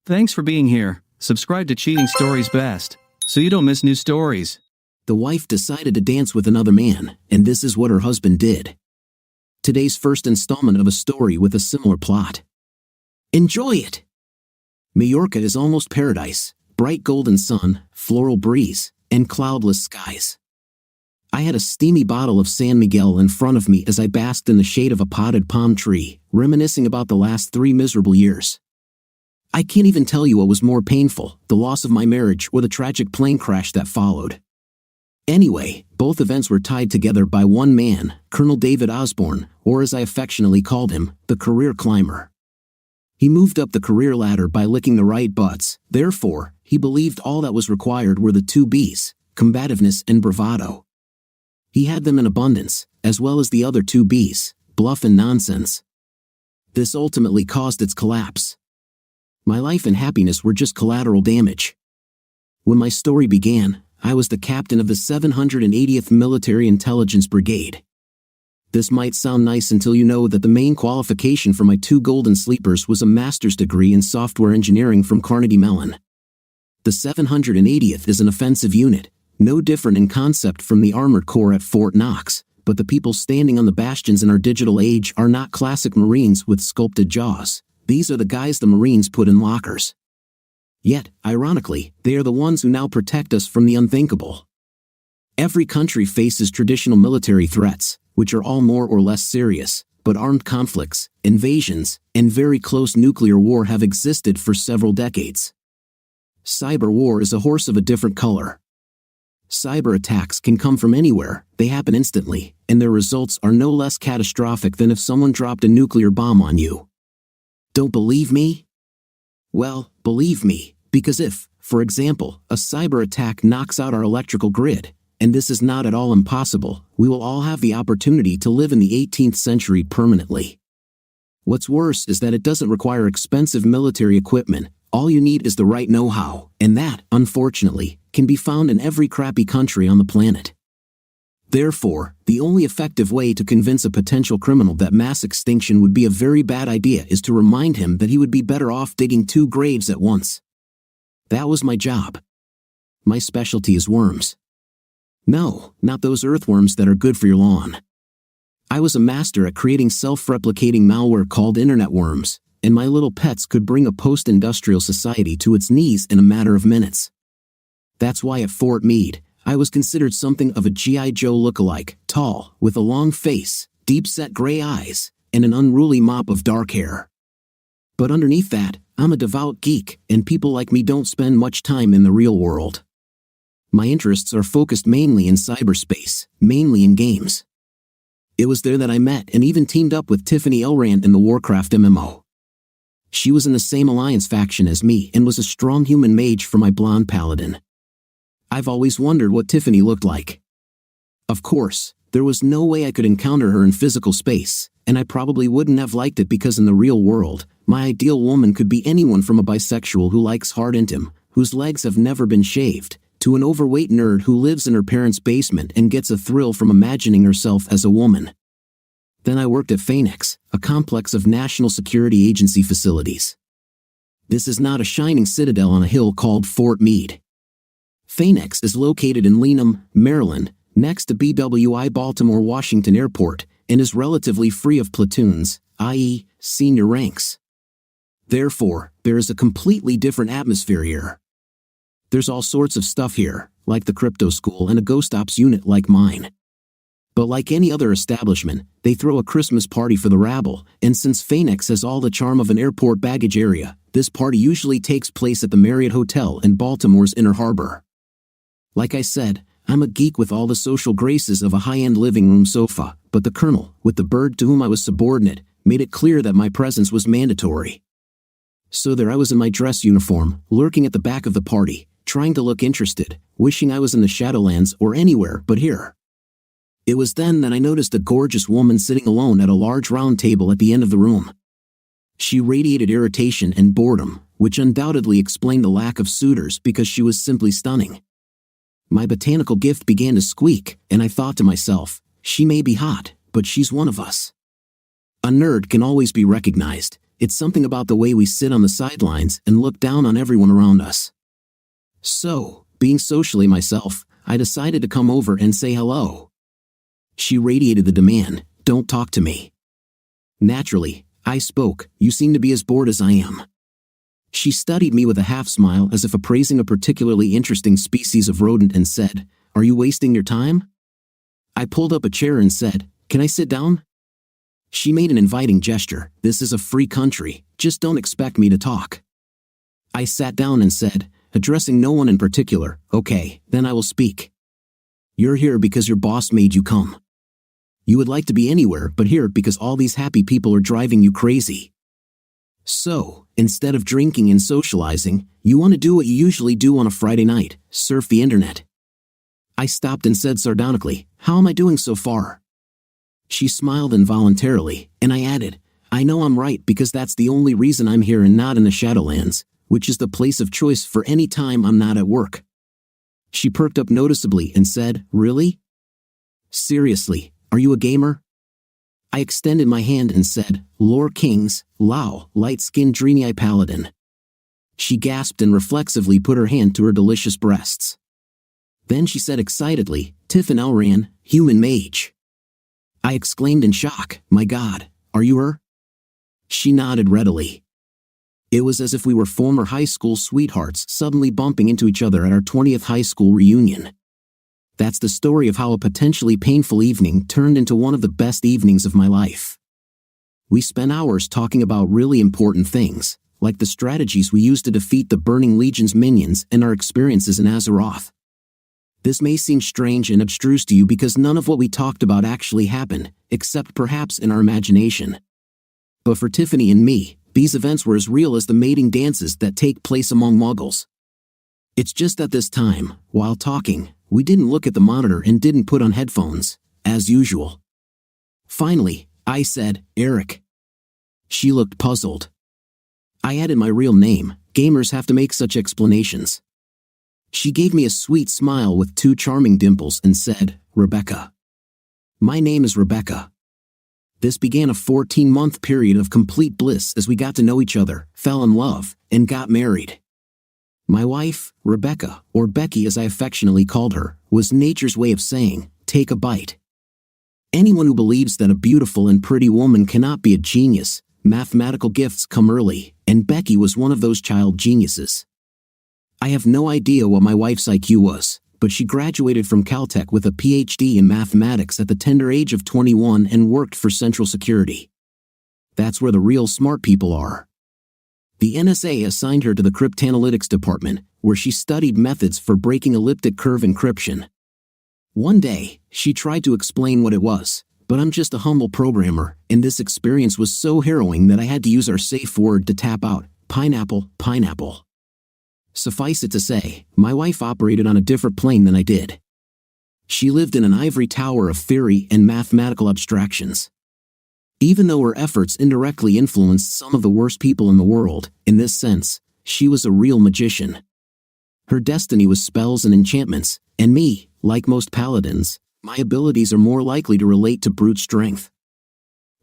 Thanks for being here. Subscribe to Cheating Stories Best, so you don't miss new stories. The wife decided to dance with another man, and this is what her husband did. Today's first installment of a story with a similar plot. Enjoy it! Majorca is almost paradise, bright golden sun, floral breeze, and cloudless skies. I had a steamy bottle of San Miguel in front of me as I basked in the shade of a potted palm tree, reminiscing about the last 3 miserable years. I can't even tell you what was more painful, the loss of my marriage or the tragic plane crash that followed. Anyway, both events were tied together by one man, Colonel David Osborne, or as I affectionately called him, the career climber. He moved up the career ladder by licking the right butts, therefore, he believed all that was required were the 2 B's, combativeness and bravado. He had them in abundance, as well as the other 2 B's, bluff and nonsense. This ultimately caused its collapse. My life and happiness were just collateral damage. When my story began, I was the captain of the 780th Military Intelligence Brigade. This might sound nice until you know that the main qualification for my 2 golden sleepers was a master's degree in software engineering from Carnegie Mellon. The 780th is an offensive unit, no different in concept from the Armored Corps at Fort Knox, but the people standing on the bastions in our digital age are not classic Marines with sculpted jaws. These are the guys the Marines put in lockers. Yet, ironically, they are the ones who now protect us from the unthinkable. Every country faces traditional military threats, which are all more or less serious, but armed conflicts, invasions, and very close nuclear war have existed for several decades. Cyber war is a horse of a different color. Cyber attacks can come from anywhere, they happen instantly, and their results are no less catastrophic than if someone dropped a nuclear bomb on you. Don't believe me? Well, believe me, because if, for example, a cyber attack knocks out our electrical grid, and this is not at all impossible, we will all have the opportunity to live in the 18th century permanently. What's worse is that it doesn't require expensive military equipment, all you need is the right know-how, and that, unfortunately, can be found in every crappy country on the planet. Therefore, the only effective way to convince a potential criminal that mass extinction would be a very bad idea is to remind him that he would be better off digging 2 graves at once. That was my job. My specialty is worms. No, not those earthworms that are good for your lawn. I was a master at creating self-replicating malware called internet worms, and my little pets could bring a post-industrial society to its knees in a matter of minutes. That's why at Fort Meade, I was considered something of a G.I. Joe look-alike, tall, with a long face, deep-set gray eyes, and an unruly mop of dark hair. But underneath that, I'm a devout geek, and people like me don't spend much time in the real world. My interests are focused mainly in cyberspace, mainly in games. It was there that I met and even teamed up with Tiffany Elrand in the Warcraft MMO. She was in the same alliance faction as me and was a strong human mage for my blonde paladin. I've always wondered what Tiffany looked like. Of course, there was no way I could encounter her in physical space, and I probably wouldn't have liked it because in the real world, my ideal woman could be anyone from a bisexual who likes hard intim, whose legs have never been shaved, to an overweight nerd who lives in her parents' basement and gets a thrill from imagining herself as a woman. Then I worked at Phoenix, a complex of National Security Agency facilities. This is not a shining citadel on a hill called Fort Meade. Phoenix is located in Leanham, Maryland, next to BWI Baltimore Washington Airport, and is relatively free of platoons, i.e., senior ranks. Therefore, there is a completely different atmosphere here. There's all sorts of stuff here, like the crypto school and a ghost ops unit like mine. But like any other establishment, they throw a Christmas party for the rabble, and since Phoenix has all the charm of an airport baggage area, this party usually takes place at the Marriott Hotel in Baltimore's Inner Harbor. Like I said, I'm a geek with all the social graces of a high-end living room sofa, but the colonel, with the bird to whom I was subordinate, made it clear that my presence was mandatory. So there I was in my dress uniform, lurking at the back of the party, trying to look interested, wishing I was in the Shadowlands or anywhere but here. It was then that I noticed a gorgeous woman sitting alone at a large round table at the end of the room. She radiated irritation and boredom, which undoubtedly explained the lack of suitors because she was simply stunning. My botanical gift began to squeak, and I thought to myself, she may be hot, but she's one of us. A nerd can always be recognized, It's something about the way we sit on the sidelines and look down on everyone around us. So, being socially myself, I decided to come over and say hello. She radiated the demand, "Don't talk to me." Naturally, I spoke, "You seem to be as bored as I am." She studied me with a half-smile as if appraising a particularly interesting species of rodent and said, "Are you wasting your time?" I pulled up a chair and said, "Can I sit down?" She made an inviting gesture, "This is a free country, just don't expect me to talk." I sat down and said, addressing no one in particular, "Okay, then I will speak. You're here because your boss made you come. You would like to be anywhere but here because all these happy people are driving you crazy. So, instead of drinking and socializing, you want to do what you usually do on a Friday night, surf the internet." I stopped and said sardonically, "How am I doing so far?" She smiled involuntarily, and I added, "I know I'm right because that's the only reason I'm here and not in the Shadowlands, which is the place of choice for any time I'm not at work." She perked up noticeably and said, "Really? Seriously, are you a gamer?" I extended my hand and said, "Lore Kings, Lao, light-skinned Draenei paladin." She gasped and reflexively put her hand to her delicious breasts. Then she said excitedly, "Tiffin Elran, human mage." I exclaimed in shock, "My God, are you her?" She nodded readily. It was as if we were former high school sweethearts suddenly bumping into each other at our 20th high school reunion. That's the story of how a potentially painful evening turned into one of the best evenings of my life. We spent hours talking about really important things, like the strategies we used to defeat the Burning Legion's minions and our experiences in Azeroth. This may seem strange and abstruse to you because none of what we talked about actually happened, except perhaps in our imagination. But for Tiffany and me, these events were as real as the mating dances that take place among muggles. It's just that this time, while talking, we didn't look at the monitor and didn't put on headphones, as usual. Finally, I said, "Eric." She looked puzzled. I added my real name. Gamers have to make such explanations. She gave me a sweet smile with two charming dimples and said, "Rebecca." My name is Rebecca. This began a 14-month period of complete bliss as we got to know each other, fell in love, and got married. My wife, Rebecca, or Becky as I affectionately called her, was nature's way of saying, "Take a bite." Anyone who believes that a beautiful and pretty woman cannot be a genius, mathematical gifts come early, and Becky was one of those child geniuses. I have no idea what my wife's IQ was, but she graduated from Caltech with a PhD in mathematics at the tender age of 21 and worked for Central Security. That's where the real smart people are. The NSA assigned her to the cryptanalytics department, where she studied methods for breaking elliptic curve encryption. One day, she tried to explain what it was, but I'm just a humble programmer, and this experience was so harrowing that I had to use our safe word to tap out, "Pineapple, pineapple." Suffice it to say, my wife operated on a different plane than I did. She lived in an ivory tower of theory and mathematical abstractions. Even though her efforts indirectly influenced some of the worst people in the world, in this sense, she was a real magician. Her destiny was spells and enchantments, and me, like most paladins, my abilities are more likely to relate to brute strength.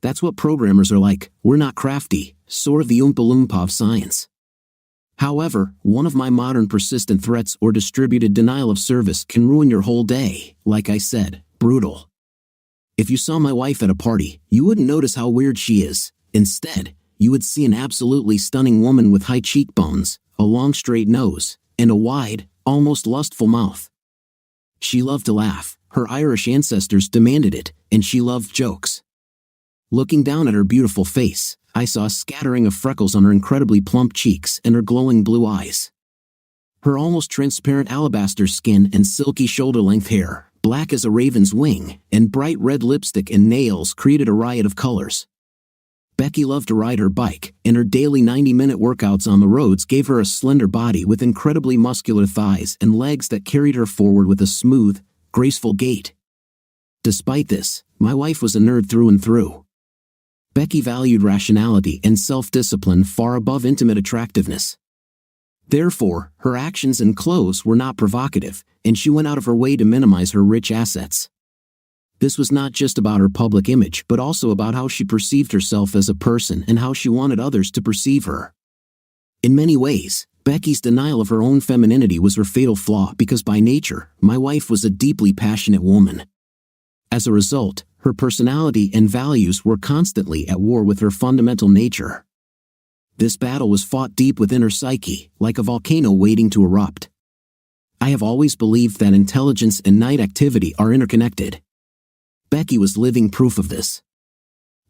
That's what programmers are like. We're not crafty, sort of the Oompa Loompa of science. However, one of my modern persistent threats or distributed denial of service can ruin your whole day, like I said, brutal. If you saw my wife at a party, you wouldn't notice how weird she is. Instead, you would see an absolutely stunning woman with high cheekbones, a long straight nose, and a wide, almost lustful mouth. She loved to laugh, her Irish ancestors demanded it, and she loved jokes. Looking down at her beautiful face, I saw a scattering of freckles on her incredibly plump cheeks and her glowing blue eyes. Her almost transparent alabaster skin and silky shoulder-length hair, black as a raven's wing, and bright red lipstick and nails created a riot of colors. Becky loved to ride her bike, and her daily 90-minute workouts on the roads gave her a slender body with incredibly muscular thighs and legs that carried her forward with a smooth, graceful gait. Despite this, my wife was a nerd through and through. Becky valued rationality and self-discipline far above intimate attractiveness. Therefore, her actions and clothes were not provocative, and she went out of her way to minimize her rich assets. This was not just about her public image but also about how she perceived herself as a person and how she wanted others to perceive her. In many ways, Becky's denial of her own femininity was her fatal flaw because by nature, my wife was a deeply passionate woman. As a result, her personality and values were constantly at war with her fundamental nature. This battle was fought deep within her psyche, like a volcano waiting to erupt. I have always believed that intelligence and night activity are interconnected. Becky was living proof of this.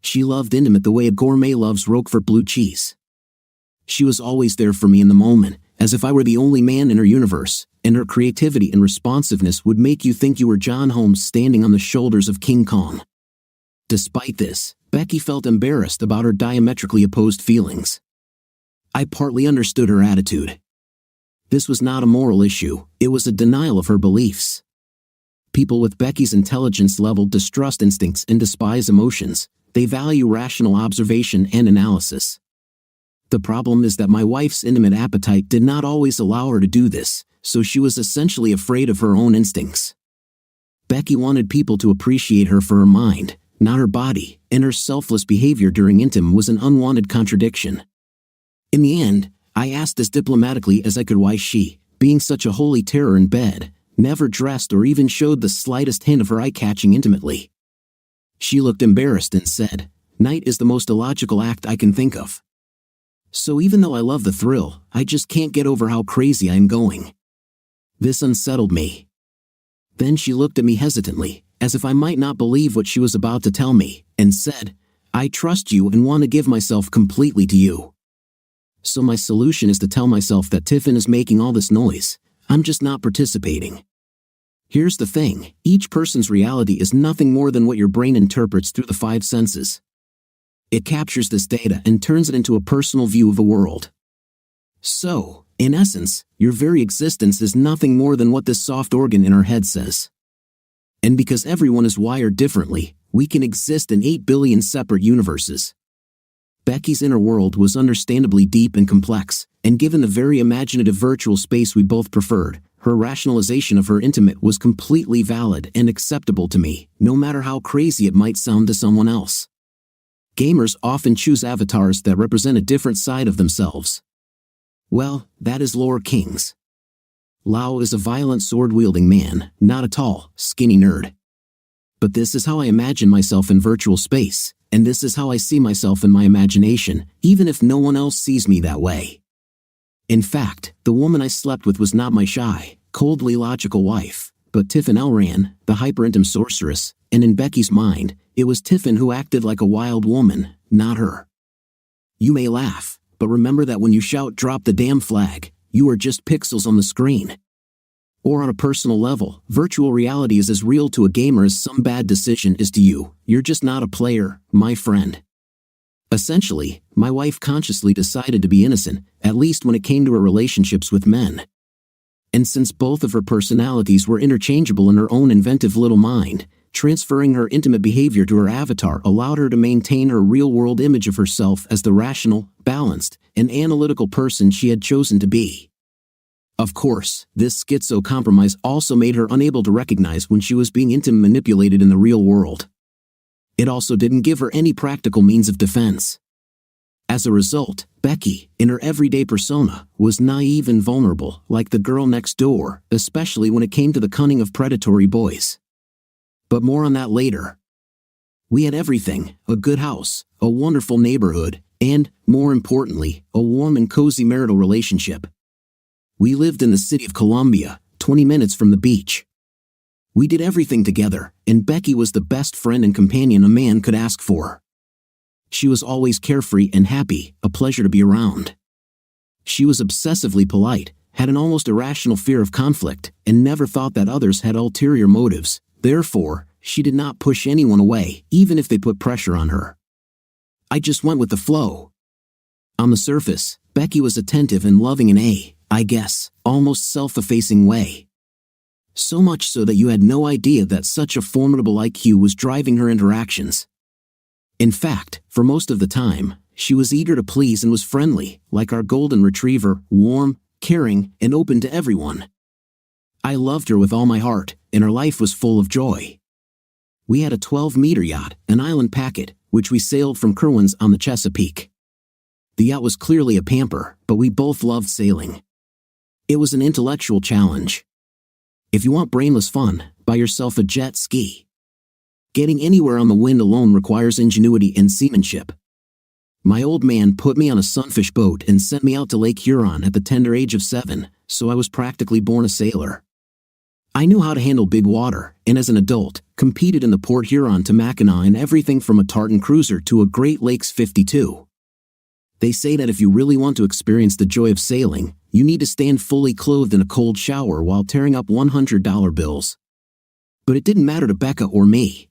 She loved intimate the way a gourmet loves Roquefort blue cheese. She was always there for me in the moment, as if I were the only man in her universe, and her creativity and responsiveness would make you think you were John Holmes standing on the shoulders of King Kong. Despite this, Becky felt embarrassed about her diametrically opposed feelings. I partly understood her attitude. This was not a moral issue, it was a denial of her beliefs. People with Becky's intelligence level distrust instincts and despise emotions. They value rational observation and analysis. The problem is that my wife's intimate appetite did not always allow her to do this, so she was essentially afraid of her own instincts. Becky wanted people to appreciate her for her mind, not her body, and her selfless behavior during intim was an unwanted contradiction. In the end, I asked as diplomatically as I could why she, being such a holy terror in bed, never dressed or even showed the slightest hint of her eye-catching intimately. She looked embarrassed and said, "Night is the most illogical act I can think of. So even though I love the thrill, I just can't get over how crazy I am going." This unsettled me. Then she looked at me hesitantly, as if I might not believe what she was about to tell me, and said, "I trust you and want to give myself completely to you. So my solution is to tell myself that Tiffin is making all this noise. I'm just not participating. Here's the thing, each person's reality is nothing more than what your brain interprets through the five senses. It captures this data and turns it into a personal view of the world. So, in essence, your very existence is nothing more than what this soft organ in our head says. And because everyone is wired differently, we can exist in 8 billion separate universes. Becky's inner world was understandably deep and complex, and given the very imaginative virtual space we both preferred, her rationalization of her intimate was completely valid and acceptable to me, no matter how crazy it might sound to someone else. Gamers often choose avatars that represent a different side of themselves. Well, that is lore kings. Lao is a violent sword-wielding man, not a tall, skinny nerd. But this is how I imagine myself in virtual space, and this is how I see myself in my imagination, even if no one else sees me that way. In fact, the woman I slept with was not my shy, coldly logical wife, but Tiffin Elran, the hyper-intim sorceress, and in Becky's mind, it was Tiffin who acted like a wild woman, not her. You may laugh, but remember that when you shout "drop the damn flag," you are just pixels on the screen. Or on a personal level, virtual reality is as real to a gamer as some bad decision is to you. You're just not a player, my friend. Essentially, my wife consciously decided to be innocent, at least when it came to her relationships with men. And since both of her personalities were interchangeable in her own inventive little mind, transferring her intimate behavior to her avatar allowed her to maintain her real-world image of herself as the rational, balanced, and analytical person she had chosen to be. Of course, this schizo compromise also made her unable to recognize when she was being intim manipulated in the real world. It also didn't give her any practical means of defense. As a result, Becky, in her everyday persona, was naive and vulnerable, like the girl next door, especially when it came to the cunning of predatory boys. But more on that later. We had everything, a good house, a wonderful neighborhood, and, more importantly, a warm and cozy marital relationship. We lived in the city of Columbia, 20 minutes from the beach. We did everything together, and Becky was the best friend and companion a man could ask for. She was always carefree and happy, a pleasure to be around. She was obsessively polite, had an almost irrational fear of conflict, and never thought that others had ulterior motives. Therefore, she did not push anyone away, even if they put pressure on her. I just went with the flow. On the surface, Becky was attentive and loving in I guess, almost self-effacing way. So much so that you had no idea that such a formidable IQ was driving her interactions. In fact, for most of the time, she was eager to please and was friendly, like our golden retriever, warm, caring, and open to everyone. I loved her with all my heart, and her life was full of joy. We had a 12-meter yacht, an island packet, which we sailed from Kerwin's on the Chesapeake. The yacht was clearly a pamper, but we both loved sailing. It was an intellectual challenge. If you want brainless fun, buy yourself a jet ski. Getting anywhere on the wind alone requires ingenuity and seamanship. My old man put me on a sunfish boat and sent me out to Lake Huron at the tender age of 7, so I was practically born a sailor. I knew how to handle big water, and as an adult, competed in the Port Huron to Mackinac in everything from a tartan cruiser to a Great Lakes 52. They say that if you really want to experience the joy of sailing, you need to stand fully clothed in a cold shower while tearing up $100 bills. But it didn't matter to Becca or me.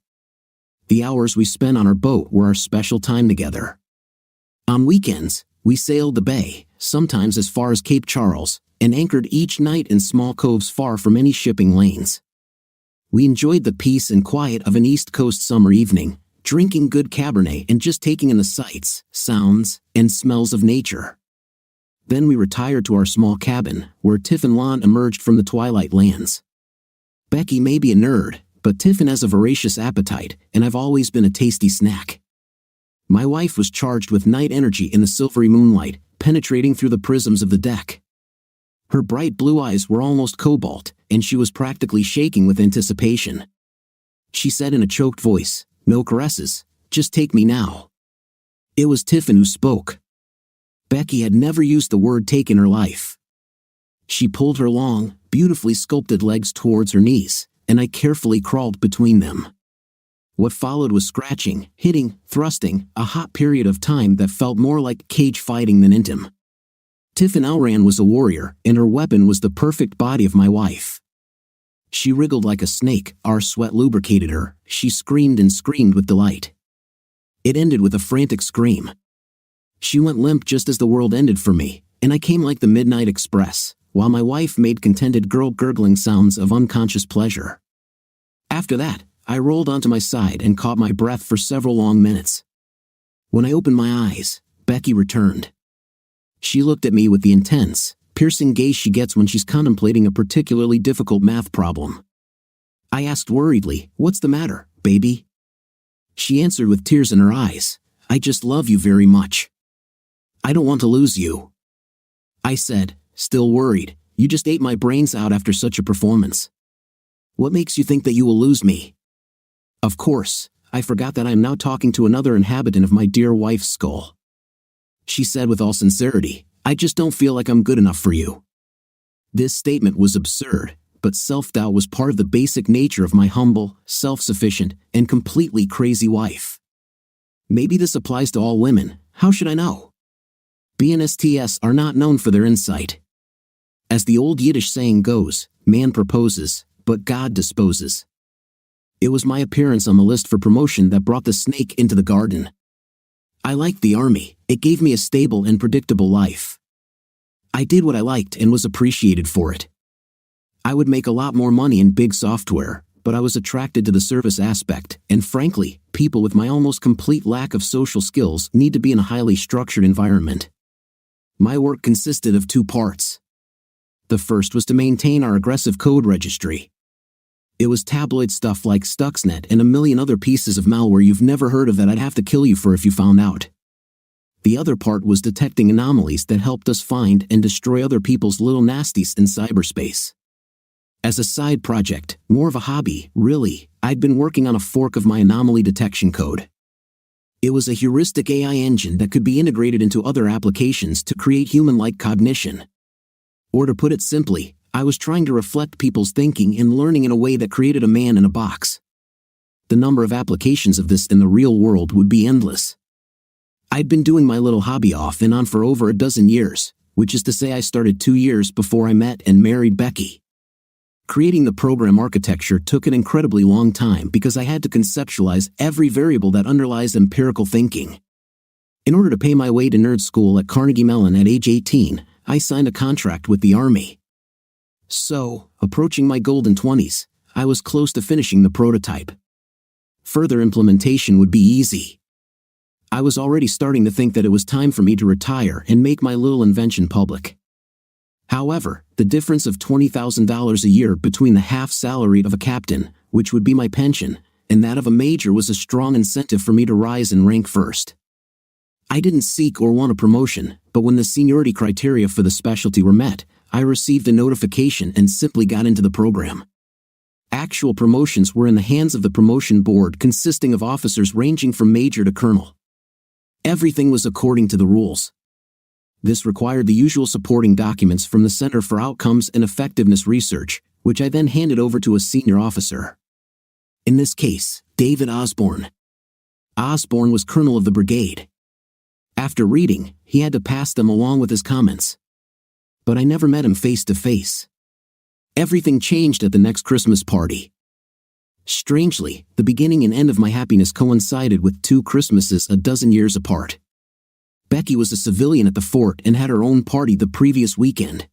The hours we spent on our boat were our special time together. On weekends, we sailed the bay, sometimes as far as Cape Charles, and anchored each night in small coves far from any shipping lanes. We enjoyed the peace and quiet of an East Coast summer evening, drinking good Cabernet and just taking in the sights, sounds, and smells of nature. Then we retired to our small cabin, where Tiff and Lon emerged from the twilight lands. Becky may be a nerd, but Tiffin has a voracious appetite, and I've always been a tasty snack. My wife was charged with night energy in the silvery moonlight, penetrating through the prisms of the deck. Her bright blue eyes were almost cobalt, and she was practically shaking with anticipation. She said in a choked voice, "No caresses, just take me now." It was Tiffin who spoke. Becky had never used the word take in her life. She pulled her long, beautifully sculpted legs towards her knees, and I carefully crawled between them. What followed was scratching, hitting, thrusting, a hot period of time that felt more like cage fighting than intim. Tiffin Elran was a warrior, and her weapon was the perfect body of my wife. She wriggled like a snake, our sweat lubricated her, she screamed and screamed with delight. It ended with a frantic scream. She went limp just as the world ended for me, and I came like the Midnight Express, while my wife made contented gurgling sounds of unconscious pleasure. After that, I rolled onto my side and caught my breath for several long minutes. When I opened my eyes, Becky returned. She looked at me with the intense, piercing gaze she gets when she's contemplating a particularly difficult math problem. I asked worriedly, "What's the matter, baby?" She answered with tears in her eyes, "I just love you very much. I don't want to lose you." I said, still worried, "You just ate my brains out after such a performance. What makes you think that you will lose me?" Of course, I forgot that I am now talking to another inhabitant of my dear wife's skull. She said with all sincerity, "I just don't feel like I'm good enough for you." This statement was absurd, but self-doubt was part of the basic nature of my humble, self-sufficient, and completely crazy wife. Maybe this applies to all women, how should I know? BNSTs are not known for their insight. As the old Yiddish saying goes, man proposes, but God disposes. It was my appearance on the list for promotion that brought the snake into the garden. I liked the army, it gave me a stable and predictable life. I did what I liked and was appreciated for it. I would make a lot more money in big software, but I was attracted to the service aspect, and frankly, people with my almost complete lack of social skills need to be in a highly structured environment. My work consisted of 2 parts. The first was to maintain our aggressive code registry. It was tabloid stuff like Stuxnet and a million other pieces of malware you've never heard of that I'd have to kill you for if you found out. The other part was detecting anomalies that helped us find and destroy other people's little nasties in cyberspace. As a side project, more of a hobby, really, I'd been working on a fork of my anomaly detection code. It was a heuristic AI engine that could be integrated into other applications to create human-like cognition. Or to put it simply, I was trying to reflect people's thinking and learning in a way that created a man in a box. The number of applications of this in the real world would be endless. I'd been doing my little hobby off and on for over a dozen years, which is to say I started 2 years before I met and married Becky. Creating the program architecture took an incredibly long time because I had to conceptualize every variable that underlies empirical thinking. In order to pay my way to nerd school at Carnegie Mellon at age 18, I signed a contract with the Army. So, approaching my golden 20s, I was close to finishing the prototype. Further implementation would be easy. I was already starting to think that it was time for me to retire and make my little invention public. However, the difference of $20,000 a year between the half salary of a captain, which would be my pension, and that of a major was a strong incentive for me to rise in rank first. I didn't seek or want a promotion, but when the seniority criteria for the specialty were met, I received a notification and simply got into the program. Actual promotions were in the hands of the promotion board, consisting of officers ranging from major to colonel. Everything was according to the rules. This required the usual supporting documents from the Center for Outcomes and Effectiveness Research, which I then handed over to a senior officer. In this case, David Osborne. Osborne was colonel of the brigade. After reading, he had to pass them along with his comments. But I never met him face to face. Everything changed at the next Christmas party. Strangely, the beginning and end of my happiness coincided with 2 Christmases a dozen years apart. Becky was a civilian at the fort and had her own party the previous weekend.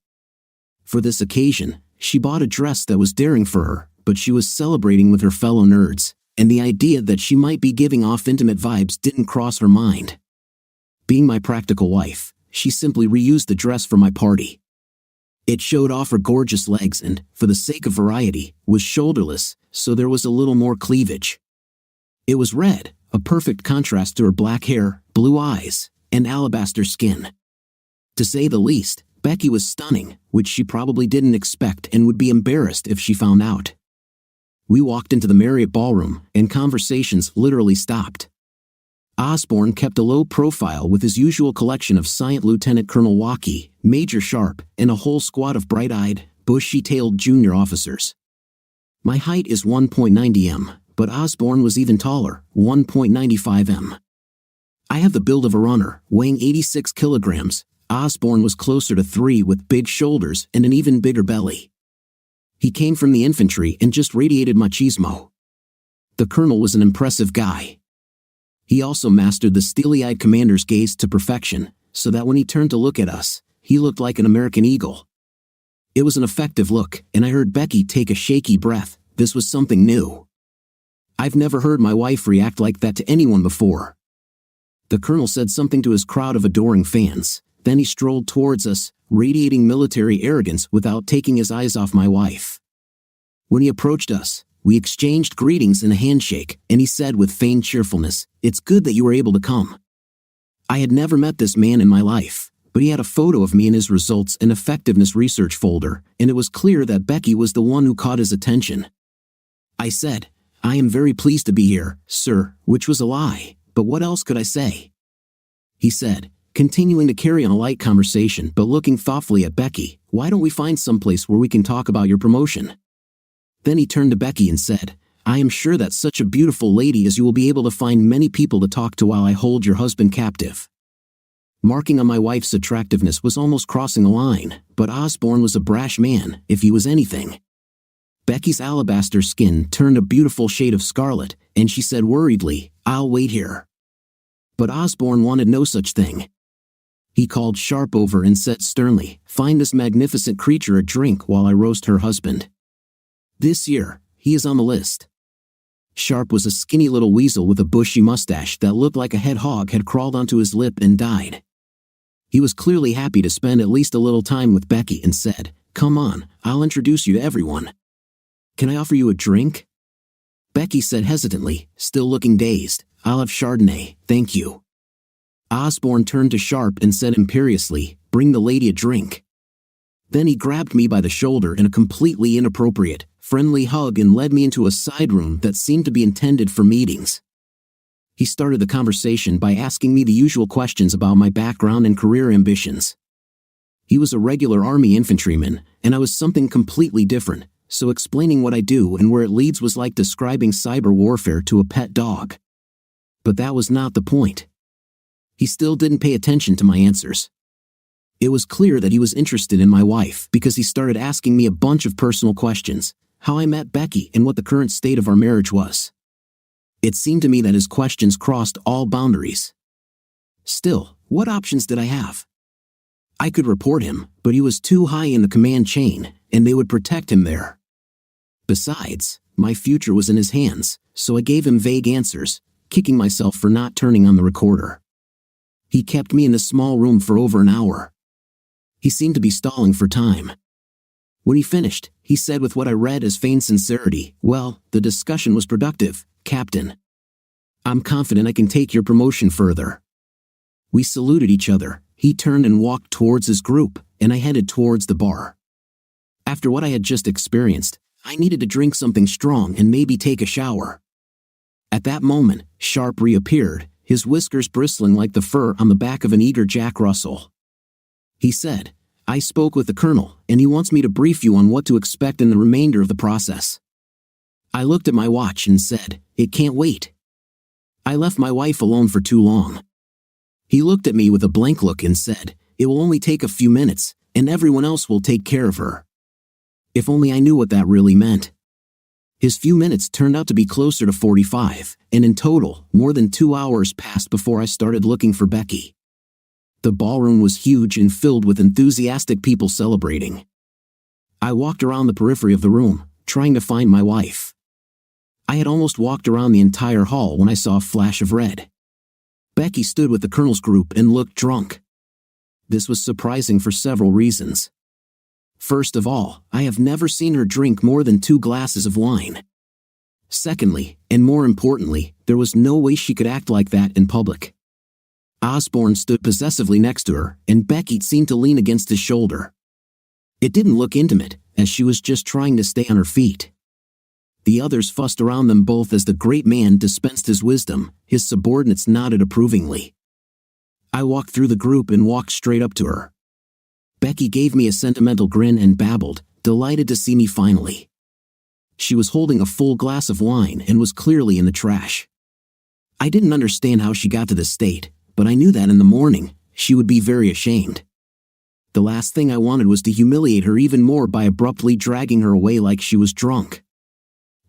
For this occasion, she bought a dress that was daring for her, but she was celebrating with her fellow nerds, and the idea that she might be giving off intimate vibes didn't cross her mind. Being my practical wife, she simply reused the dress for my party. It showed off her gorgeous legs and, for the sake of variety, was shoulderless, so there was a little more cleavage. It was red, a perfect contrast to her black hair, blue eyes, and alabaster skin. To say the least, Becky was stunning, which she probably didn't expect and would be embarrassed if she found out. We walked into the Marriott ballroom, and conversations literally stopped. Osborne kept a low profile with his usual collection of Science Lieutenant Colonel Walkie, Major Sharp, and a whole squad of bright-eyed, bushy-tailed junior officers. My height is 1.90 m, but Osborne was even taller, 1.95 m. I have the build of a runner, weighing 86 kilograms. Osborne was closer to 3 with big shoulders and an even bigger belly. He came from the infantry and just radiated machismo. The colonel was an impressive guy. He also mastered the steely-eyed commander's gaze to perfection, so that when he turned to look at us, he looked like an American eagle. It was an effective look, and I heard Becky take a shaky breath. This was something new. I've never heard my wife react like that to anyone before. The colonel said something to his crowd of adoring fans, then he strolled towards us, radiating military arrogance without taking his eyes off my wife. When he approached us, we exchanged greetings and a handshake, and he said with feigned cheerfulness, "It's good that you were able to come." I had never met this man in my life, but he had a photo of me in his results and effectiveness research folder, and it was clear that Becky was the one who caught his attention. I said, "I am very pleased to be here, sir," which was a lie, but what else could I say? He said, continuing to carry on a light conversation but looking thoughtfully at Becky, "Why don't we find someplace where we can talk about your promotion?" Then he turned to Becky and said, "I am sure that such a beautiful lady as you will be able to find many people to talk to while I hold your husband captive." Marking on my wife's attractiveness was almost crossing a line, but Osborne was a brash man, if he was anything. Becky's alabaster skin turned a beautiful shade of scarlet, and she said worriedly, "I'll wait here." But Osborne wanted no such thing. He called Sharp over and said sternly, "Find this magnificent creature a drink while I roast her husband. This year, he is on the list." Sharp was a skinny little weasel with a bushy mustache that looked like a hedgehog had crawled onto his lip and died. He was clearly happy to spend at least a little time with Becky and said, "Come on, I'll introduce you to everyone. Can I offer you a drink?" Becky said hesitantly, still looking dazed, "I'll have Chardonnay, thank you." Osborne turned to Sharp and said imperiously, "Bring the lady a drink." Then he grabbed me by the shoulder in a completely inappropriate, friendly hug and led me into a side room that seemed to be intended for meetings. He started the conversation by asking me the usual questions about my background and career ambitions. He was a regular Army infantryman, and I was something completely different, so explaining what I do and where it leads was like describing cyber warfare to a pet dog. But that was not the point. He still didn't pay attention to my answers. It was clear that he was interested in my wife because he started asking me a bunch of personal questions, how I met Becky and what the current state of our marriage was. It seemed to me that his questions crossed all boundaries. Still, what options did I have? I could report him, but he was too high in the command chain, and they would protect him there. Besides, my future was in his hands, so I gave him vague answers, kicking myself for not turning on the recorder. He kept me in a small room for over an hour. He seemed to be stalling for time. When he finished, he said with what I read as feigned sincerity, "Well, the discussion was productive. Captain. I'm confident I can take your promotion further." We saluted each other. He turned and walked towards his group, and I headed towards the bar. After what I had just experienced, I needed to drink something strong and maybe take a shower. At that moment, Sharp reappeared, his whiskers bristling like the fur on the back of an eager Jack Russell. He said, "I spoke with the Colonel, and he wants me to brief you on what to expect in the remainder of the process." I looked at my watch and said, "It can't wait. I left my wife alone for too long." He looked at me with a blank look and said, "It will only take a few minutes, and everyone else will take care of her." If only I knew what that really meant. His few minutes turned out to be closer to 45, and in total, more than 2 hours passed before I started looking for Becky. The ballroom was huge and filled with enthusiastic people celebrating. I walked around the periphery of the room, trying to find my wife. I had almost walked around the entire hall when I saw a flash of red. Becky stood with the Colonel's group and looked drunk. This was surprising for several reasons. First of all, I have never seen her drink more than 2 glasses of wine. Secondly, and more importantly, there was no way she could act like that in public. Osborne stood possessively next to her, and Becky seemed to lean against his shoulder. It didn't look intimate, as she was just trying to stay on her feet. The others fussed around them both as the great man dispensed his wisdom. His subordinates nodded approvingly. I walked through the group and walked straight up to her. Becky gave me a sentimental grin and babbled, delighted to see me finally. She was holding a full glass of wine and was clearly in the trash. I didn't understand how she got to this state, but I knew that in the morning, she would be very ashamed. The last thing I wanted was to humiliate her even more by abruptly dragging her away like she was drunk.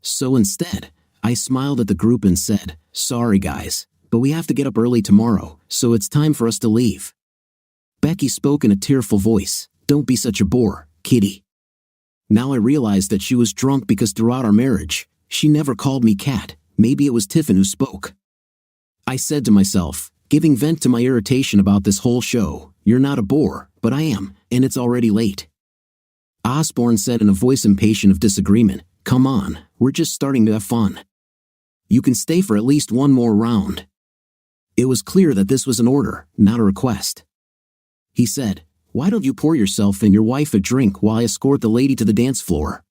So instead, I smiled at the group and said, "Sorry guys, but we have to get up early tomorrow, so it's time for us to leave." Becky spoke in a tearful voice, "Don't be such a bore, Kitty." Now I realized that she was drunk because throughout our marriage, she never called me Cat. Maybe it was Tiffin who spoke. I said to myself, giving vent to my irritation about this whole show, "You're not a bore, but I am, and it's already late." Osborne said in a voice impatient of disagreement, "Come on, we're just starting to have fun. You can stay for at least one more round." It was clear that this was an order, not a request. He said, "Why don't you pour yourself and your wife a drink while I escort the lady to the dance floor?"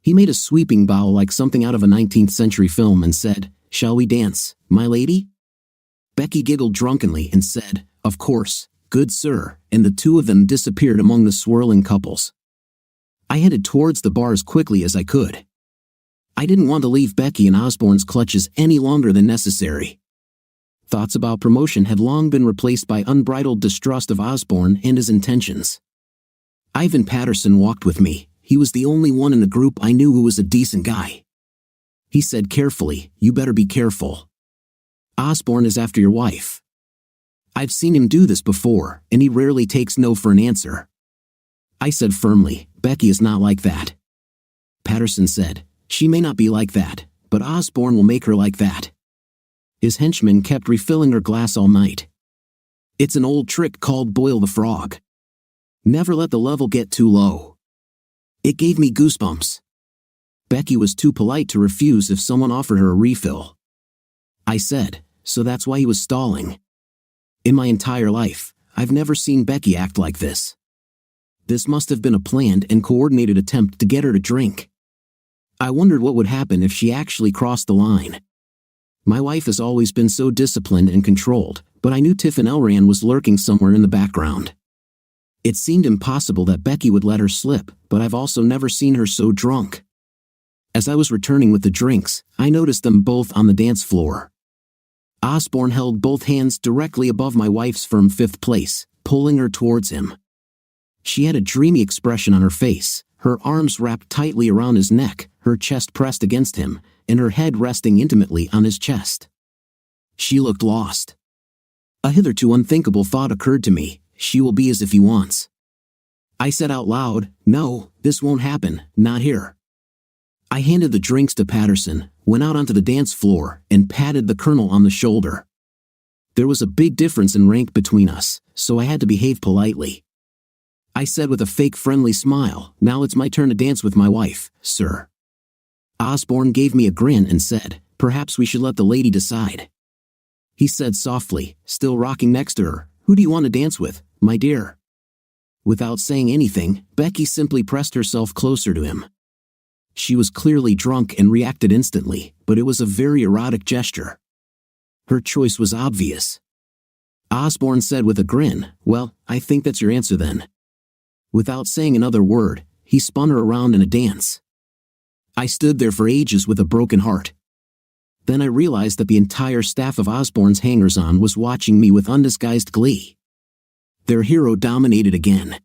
He made a sweeping bow like something out of a 19th century film and said, "Shall we dance, my lady?" Becky giggled drunkenly and said, "Of course, good sir," and the two of them disappeared among the swirling couples. I headed towards the bar as quickly as I could. I didn't want to leave Becky in Osborne's clutches any longer than necessary. Thoughts about promotion had long been replaced by unbridled distrust of Osborne and his intentions. Ivan Patterson walked with me. He was the only one in the group I knew who was a decent guy. He said carefully, "You better be careful. Osborne is after your wife. I've seen him do this before, and he rarely takes no for an answer." I said firmly, "Becky is not like that." Patterson said, "She may not be like that, but Osborne will make her like that." His henchman kept refilling her glass all night. It's an old trick called boil the frog. Never let the level get too low. It gave me goosebumps. Becky was too polite to refuse if someone offered her a refill. I said, "So that's why he was stalling." In my entire life, I've never seen Becky act like this. This must have been a planned and coordinated attempt to get her to drink. I wondered what would happen if she actually crossed the line. My wife has always been so disciplined and controlled, but I knew Tiffin Elran was lurking somewhere in the background. It seemed impossible that Becky would let her slip, but I've also never seen her so drunk. As I was returning with the drinks, I noticed them both on the dance floor. Osborne held both hands directly above my wife's firm 5th place, pulling her towards him. She had a dreamy expression on her face, her arms wrapped tightly around his neck, her chest pressed against him, and her head resting intimately on his chest. She looked lost. A hitherto unthinkable thought occurred to me, she will be as if he wants. I said out loud, "No, this won't happen, not here." I handed the drinks to Patterson, went out onto the dance floor, and patted the Colonel on the shoulder. There was a big difference in rank between us, so I had to behave politely. I said with a fake friendly smile, "Now it's my turn to dance with my wife, sir." Osborne gave me a grin and said, "Perhaps we should let the lady decide." He said softly, still rocking next to her, "Who do you want to dance with, my dear?" Without saying anything, Becky simply pressed herself closer to him. She was clearly drunk and reacted instantly, but it was a very erotic gesture. Her choice was obvious. Osborne said with a grin, "Well, I think that's your answer then." Without saying another word, he spun her around in a dance. I stood there for ages with a broken heart. Then I realized that the entire staff of Osborne's hangers-on was watching me with undisguised glee. Their hero dominated again.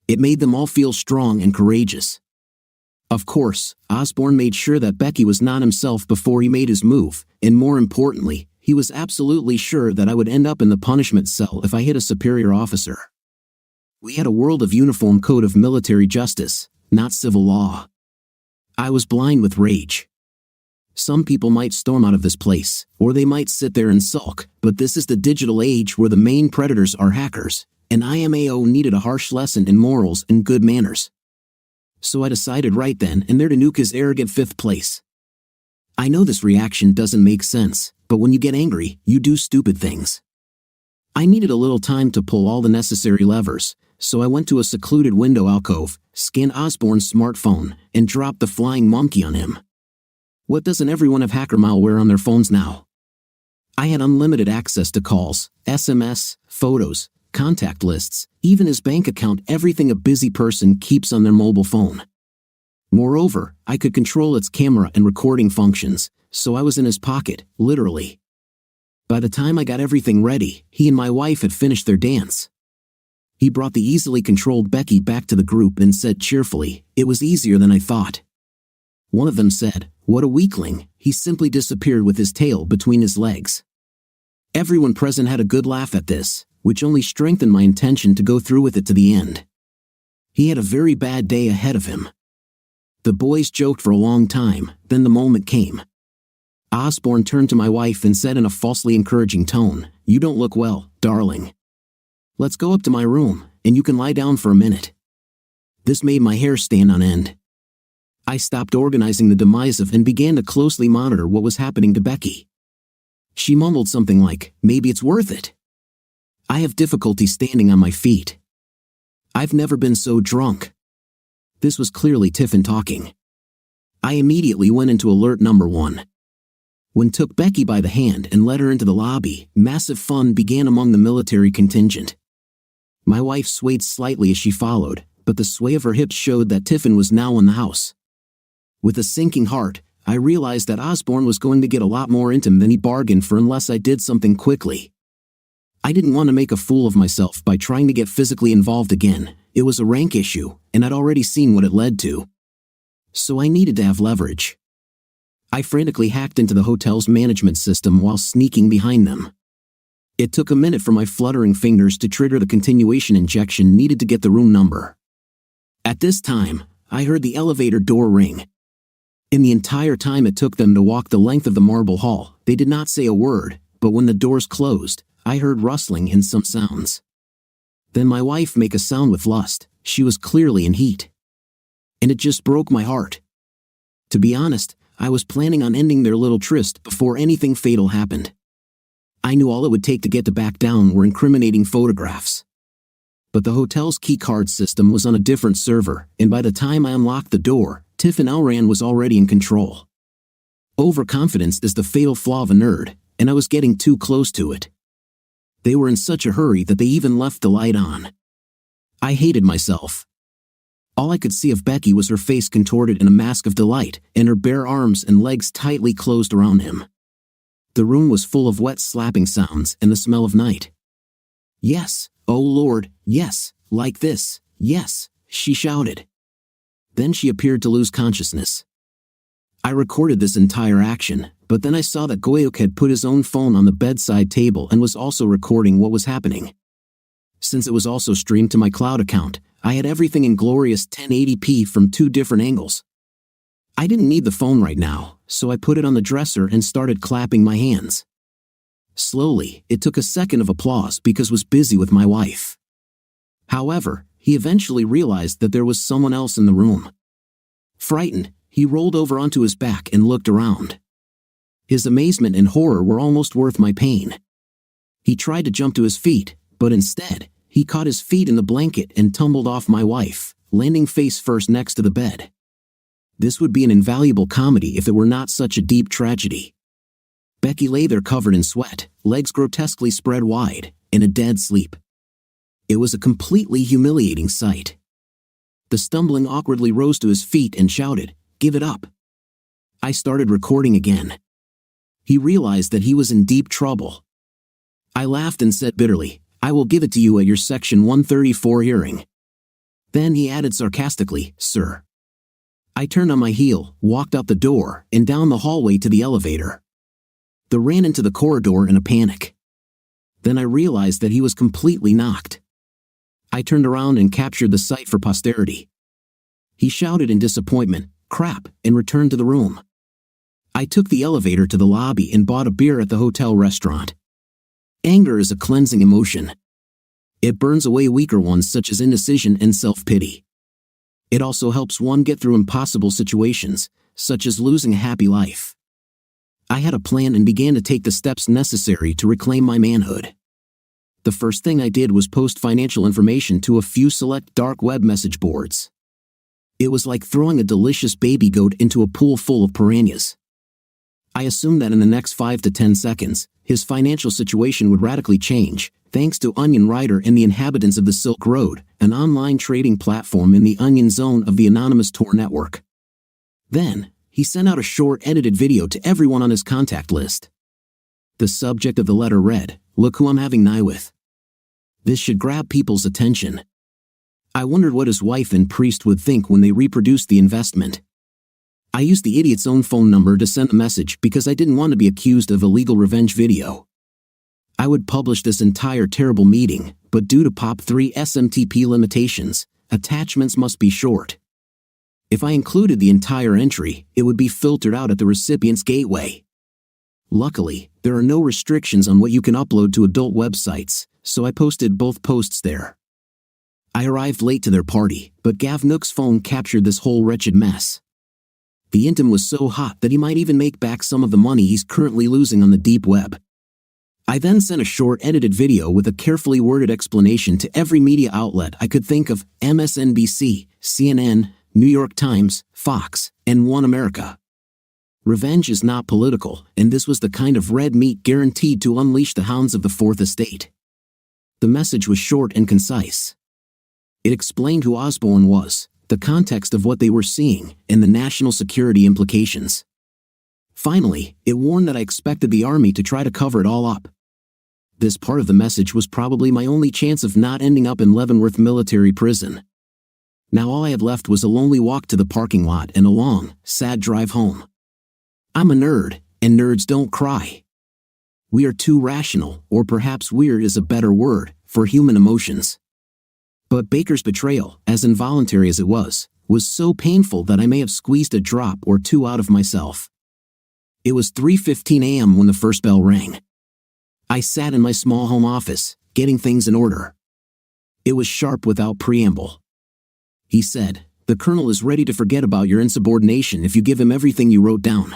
It made them all feel strong and courageous. Of course, Osborne made sure that Becky was not himself before he made his move, and more importantly, he was absolutely sure that I would end up in the punishment cell if I hit a superior officer. We had a world of uniform code of military justice, not civil law. I was blind with rage. Some people might storm out of this place, or they might sit there and sulk, but this is the digital age where the main predators are hackers, and IMAO needed a harsh lesson in morals and good manners. So I decided right then and there to nuke his arrogant fifth place. I know this reaction doesn't make sense, but when you get angry, you do stupid things. I needed a little time to pull all the necessary levers, so I went to a secluded window alcove, scanned Osborne's smartphone, and dropped the flying monkey on him. What doesn't everyone have hacker malware on their phones now? I had unlimited access to calls, SMS, photos, contact lists, even his bank account, everything a busy person keeps on their mobile phone. Moreover, I could control its camera and recording functions, so I was in his pocket, literally. By the time I got everything ready, he and my wife had finished their dance. He brought the easily controlled Becky back to the group and said cheerfully, "It was easier than I thought." One of them said, "What a weakling, he simply disappeared with his tail between his legs." Everyone present had a good laugh at this, which only strengthened my intention to go through with it to the end. He had a very bad day ahead of him. The boys joked for a long time, then the moment came. Osborne turned to my wife and said in a falsely encouraging tone, "You don't look well, darling. Let's go up to my room, and you can lie down for a minute." This made my hair stand on end. I stopped organizing the demise of and began to closely monitor what was happening to Becky. She mumbled something like, "Maybe it's worth it." I have difficulty standing on my feet. I've never been so drunk. This was clearly Tiffin talking. I immediately went into alert number 1. When took Becky by the hand and led her into the lobby, massive fun began among the military contingent. My wife swayed slightly as she followed, but the sway of her hips showed that Tiffin was now in the house. With a sinking heart, I realized that Osborne was going to get a lot more intimate than he bargained for unless I did something quickly. I didn't want to make a fool of myself by trying to get physically involved again. It was a rank issue, and I'd already seen what it led to. So I needed to have leverage. I frantically hacked into the hotel's management system while sneaking behind them. It took a minute for my fluttering fingers to trigger the continuation injection needed to get the room number. At this time, I heard the elevator door ring. In the entire time it took them to walk the length of the marble hall, they did not say a word, but when the doors closed, I heard rustling and some sounds. Then my wife make a sound with lust. She was clearly in heat. And it just broke my heart. To be honest, I was planning on ending their little tryst before anything fatal happened. I knew all it would take to get to back down were incriminating photographs. But the hotel's keycard system was on a different server, and by the time I unlocked the door, Tiffin Elran was already in control. Overconfidence is the fatal flaw of a nerd, and I was getting too close to it. They were in such a hurry that they even left the light on. I hated myself. All I could see of Becky was her face contorted in a mask of delight, and her bare arms and legs tightly closed around him. The room was full of wet slapping sounds and the smell of night. "Yes, oh Lord, yes, like this, yes," she shouted. Then she appeared to lose consciousness. I recorded this entire action, but then I saw that Goyok had put his own phone on the bedside table and was also recording what was happening. Since it was also streamed to my cloud account, I had everything in glorious 1080p from 2 different angles. I didn't need the phone right now, so I put it on the dresser and started clapping my hands. Slowly, it took a second of applause because I was busy with my wife. However, he eventually realized that there was someone else in the room. Frightened, He rolled over onto his back and looked around. His amazement and horror were almost worth my pain. He tried to jump to his feet, but instead, he caught his feet in the blanket and tumbled off my wife, landing face first next to the bed. This would be an invaluable comedy if it were not such a deep tragedy. Becky lay there covered in sweat, legs grotesquely spread wide, in a dead sleep. It was a completely humiliating sight. The stumbling awkwardly rose to his feet and shouted, "Give it up." I started recording again. He realized that he was in deep trouble. I laughed and said bitterly, "I will give it to you at your Section 134 hearing." Then he added sarcastically, "Sir." I turned on my heel, walked out the door, and down the hallway to the elevator. I ran into the corridor in a panic. Then I realized that he was completely knocked. I turned around and captured the sight for posterity. He shouted in disappointment, "Crap," and returned to the room. I took the elevator to the lobby and bought a beer at the hotel restaurant. Anger is a cleansing emotion. It burns away weaker ones such as indecision and self-pity. It also helps one get through impossible situations, such as losing a happy life. I had a plan and began to take the steps necessary to reclaim my manhood. The first thing I did was post financial information to a few select dark web message boards. It was like throwing a delicious baby goat into a pool full of piranhas. I assumed that in the next 5 to 10 seconds, his financial situation would radically change, thanks to Onion Writer and the inhabitants of the Silk Road, an online trading platform in the Onion Zone of the anonymous Tor network. Then, he sent out a short edited video to everyone on his contact list. The subject of the letter read, "Look who I'm having nigh with." This should grab people's attention. I wondered what his wife and priest would think when they reproduced the investment. I used the idiot's own phone number to send the message because I didn't want to be accused of illegal revenge video. I would publish this entire terrible meeting, but due to POP3 SMTP limitations, attachments must be short. If I included the entire entry, it would be filtered out at the recipient's gateway. Luckily, there are no restrictions on what you can upload to adult websites, so I posted both posts there. I arrived late to their party, but Gav Nook's phone captured this whole wretched mess. The intim was so hot that he might even make back some of the money he's currently losing on the deep web. I then sent a short edited video with a carefully worded explanation to every media outlet I could think of: MSNBC, CNN, New York Times, Fox, and One America. Revenge is not political, and this was the kind of red meat guaranteed to unleash the hounds of the Fourth Estate. The message was short and concise. It explained who Osborne was, the context of what they were seeing, and the national security implications. Finally, it warned that I expected the army to try to cover it all up. This part of the message was probably my only chance of not ending up in Leavenworth Military Prison. Now all I had left was a lonely walk to the parking lot and a long, sad drive home. I'm a nerd, and nerds don't cry. We are too rational, or perhaps weird is a better word, for human emotions. But Baker's betrayal, as involuntary as it was so painful that I may have squeezed a drop or two out of myself. It was 3:15 a.m. when the first bell rang. I sat in my small home office, getting things in order. It was Sharp without preamble. He said, "The colonel is ready to forget about your insubordination if you give him everything you wrote down.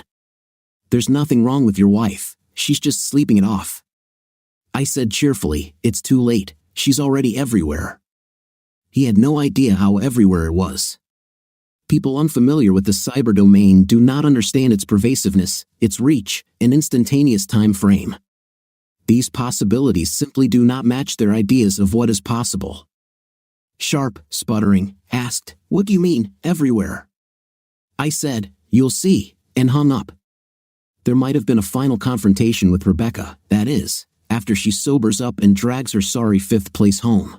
There's nothing wrong with your wife, she's just sleeping it off." I said cheerfully, "It's too late, she's already everywhere." He had no idea how everywhere it was. People unfamiliar with the cyber domain do not understand its pervasiveness, its reach, and instantaneous time frame. These possibilities simply do not match their ideas of what is possible. Sharp, sputtering, asked, "What do you mean, everywhere?" I said, "You'll see," and hung up. There might have been a final confrontation with Rebecca, that is, after she sobers up and drags her sorry fifth place home.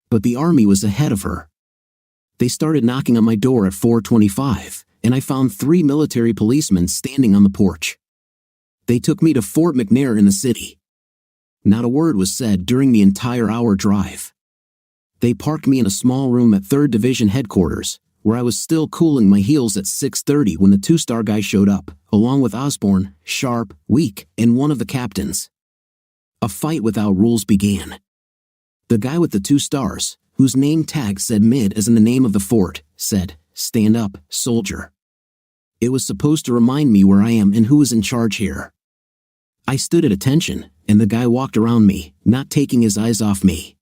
But the army was ahead of her. They started knocking on my door at 4:25, and I found 3 military policemen standing on the porch. They took me to Fort McNair in the city. Not a word was said during the entire hour drive. They parked me in a small room at 3rd Division headquarters, where I was still cooling my heels at 6:30 when the 2-star guy showed up, along with Osborne, Sharp, Week, and one of the captains. A fight without rules began. The guy with the 2 stars, whose name tag said mid as in the name of the fort, said, "Stand up, soldier." It was supposed to remind me where I am and who is in charge here. I stood at attention, and the guy walked around me, not taking his eyes off me.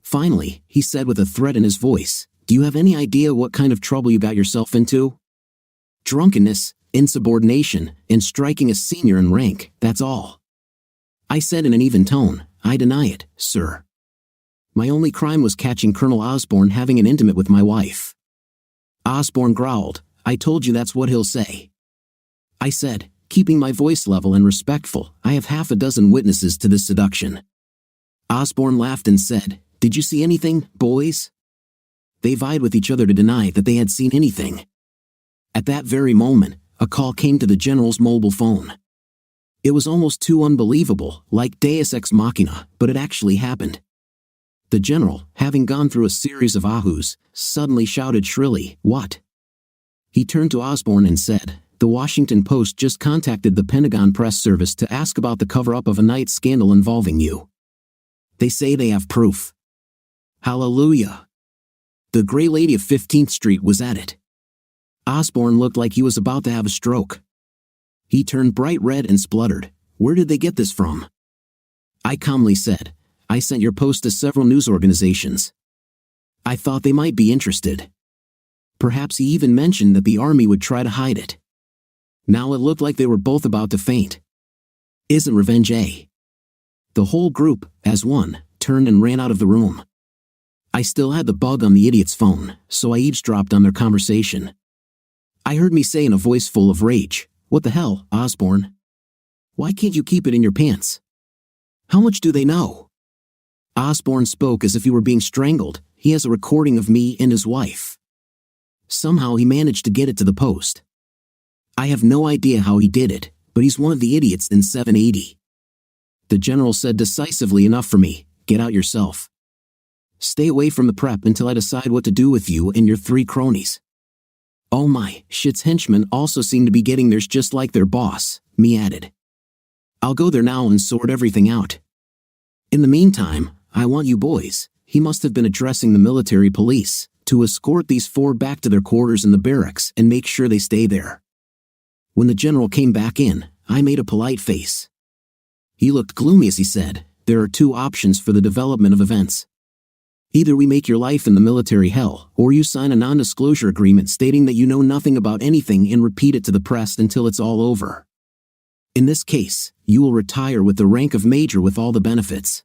Finally, he said with a threat in his voice, "Do you have any idea what kind of trouble you got yourself into? Drunkenness, insubordination, and striking a senior in rank, that's all." I said in an even tone, "I deny it, sir. My only crime was catching Colonel Osborne having an intimate with my wife." Osborne growled, "I told you that's what he'll say." I said, keeping my voice level and respectful, "I have half a dozen witnesses to this seduction." Osborne laughed and said, "Did you see anything, boys?" They vied with each other to deny that they had seen anything. At that very moment, a call came to the general's mobile phone. It was almost too unbelievable, like Deus Ex Machina, but it actually happened. The general, having gone through a series of ahu's, suddenly shouted shrilly, "What?" He turned to Osborne and said, "The Washington Post just contacted the Pentagon press service to ask about the cover-up of a night scandal involving you. They say they have proof." Hallelujah! The Gray Lady of 15th Street was at it. Osborne looked like he was about to have a stroke. He turned bright red and spluttered, "Where did they get this from?" I calmly said, "I sent your post to several news organizations. I thought they might be interested." Perhaps he even mentioned that the army would try to hide it. Now it looked like they were both about to faint. Isn't revenge, eh? The whole group, as one, turned and ran out of the room. I still had the bug on the idiot's phone, so I eavesdropped on their conversation. I heard me say in a voice full of rage, "What the hell, Osborne? Why can't you keep it in your pants? How much do they know?" Osborne spoke as if he were being strangled. He has a recording of me and his wife. Somehow he managed to get it to the Post. I have no idea how he did it, but he's one of the idiots in 780. The general said decisively, "Enough for me, get out yourself. Stay away from the prep until I decide what to do with you and your 3 cronies." Oh my, shit's henchmen also seem to be getting theirs just like their boss, me added. "I'll go there now and sort everything out. In the meantime, I want you boys," he must have been addressing the military police, "to escort these 4 back to their quarters in the barracks and make sure they stay there." When the general came back in, I made a polite face. He looked gloomy as he said, "There are 2 options for the development of events. Either we make your life in the military hell, or you sign a non-disclosure agreement stating that you know nothing about anything and repeat it to the press until it's all over. In this case, you will retire with the rank of major with all the benefits."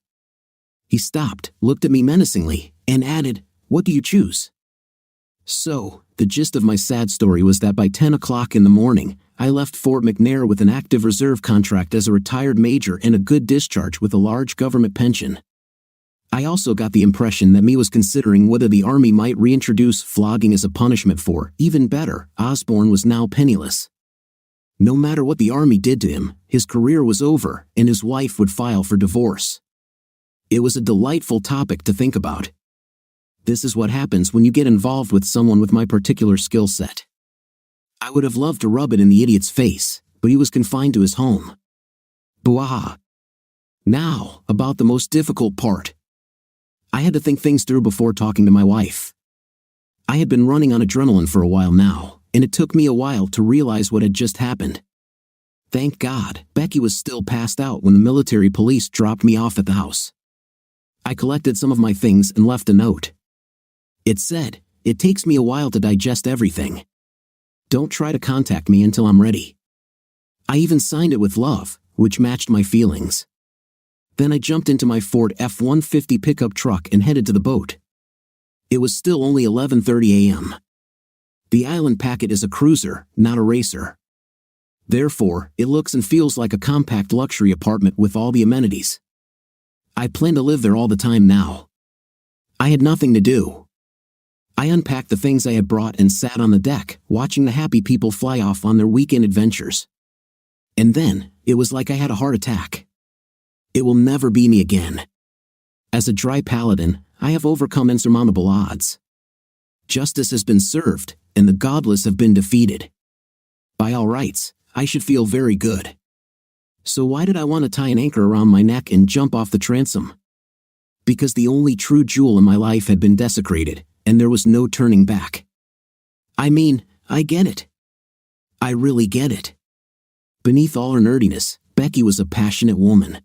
He stopped, looked at me menacingly, and added, "What do you choose?" So, the gist of my sad story was that by 10 o'clock in the morning, I left Fort McNair with an active reserve contract as a retired major and a good discharge with a large government pension. I also got the impression that me was considering whether the army might reintroduce flogging as a punishment for, even better, Osborne was now penniless. No matter what the army did to him, his career was over, and his wife would file for divorce. It was a delightful topic to think about. This is what happens when you get involved with someone with my particular skill set. I would have loved to rub it in the idiot's face, but he was confined to his home. Blah. Now, about the most difficult part. I had to think things through before talking to my wife. I had been running on adrenaline for a while now, and it took me a while to realize what had just happened. Thank God, Becky was still passed out when the military police dropped me off at the house. I collected some of my things and left a note. It said, "It takes me a while to digest everything. Don't try to contact me until I'm ready." I even signed it with love, which matched my feelings. Then I jumped into my Ford F-150 pickup truck and headed to the boat. It was still only 11:30 a.m. The Island Packet is a cruiser, not a racer. Therefore, it looks and feels like a compact luxury apartment with all the amenities. I plan to live there all the time now. I had nothing to do. I unpacked the things I had brought and sat on the deck, watching the happy people fly off on their weekend adventures. And then, it was like I had a heart attack. It will never be me again. As a dry paladin, I have overcome insurmountable odds. Justice has been served, and the godless have been defeated. By all rights, I should feel very good. So why did I want to tie an anchor around my neck and jump off the transom? Because the only true jewel in my life had been desecrated, and there was no turning back. I mean, I get it. I really get it. Beneath all her nerdiness, Becky was a passionate woman.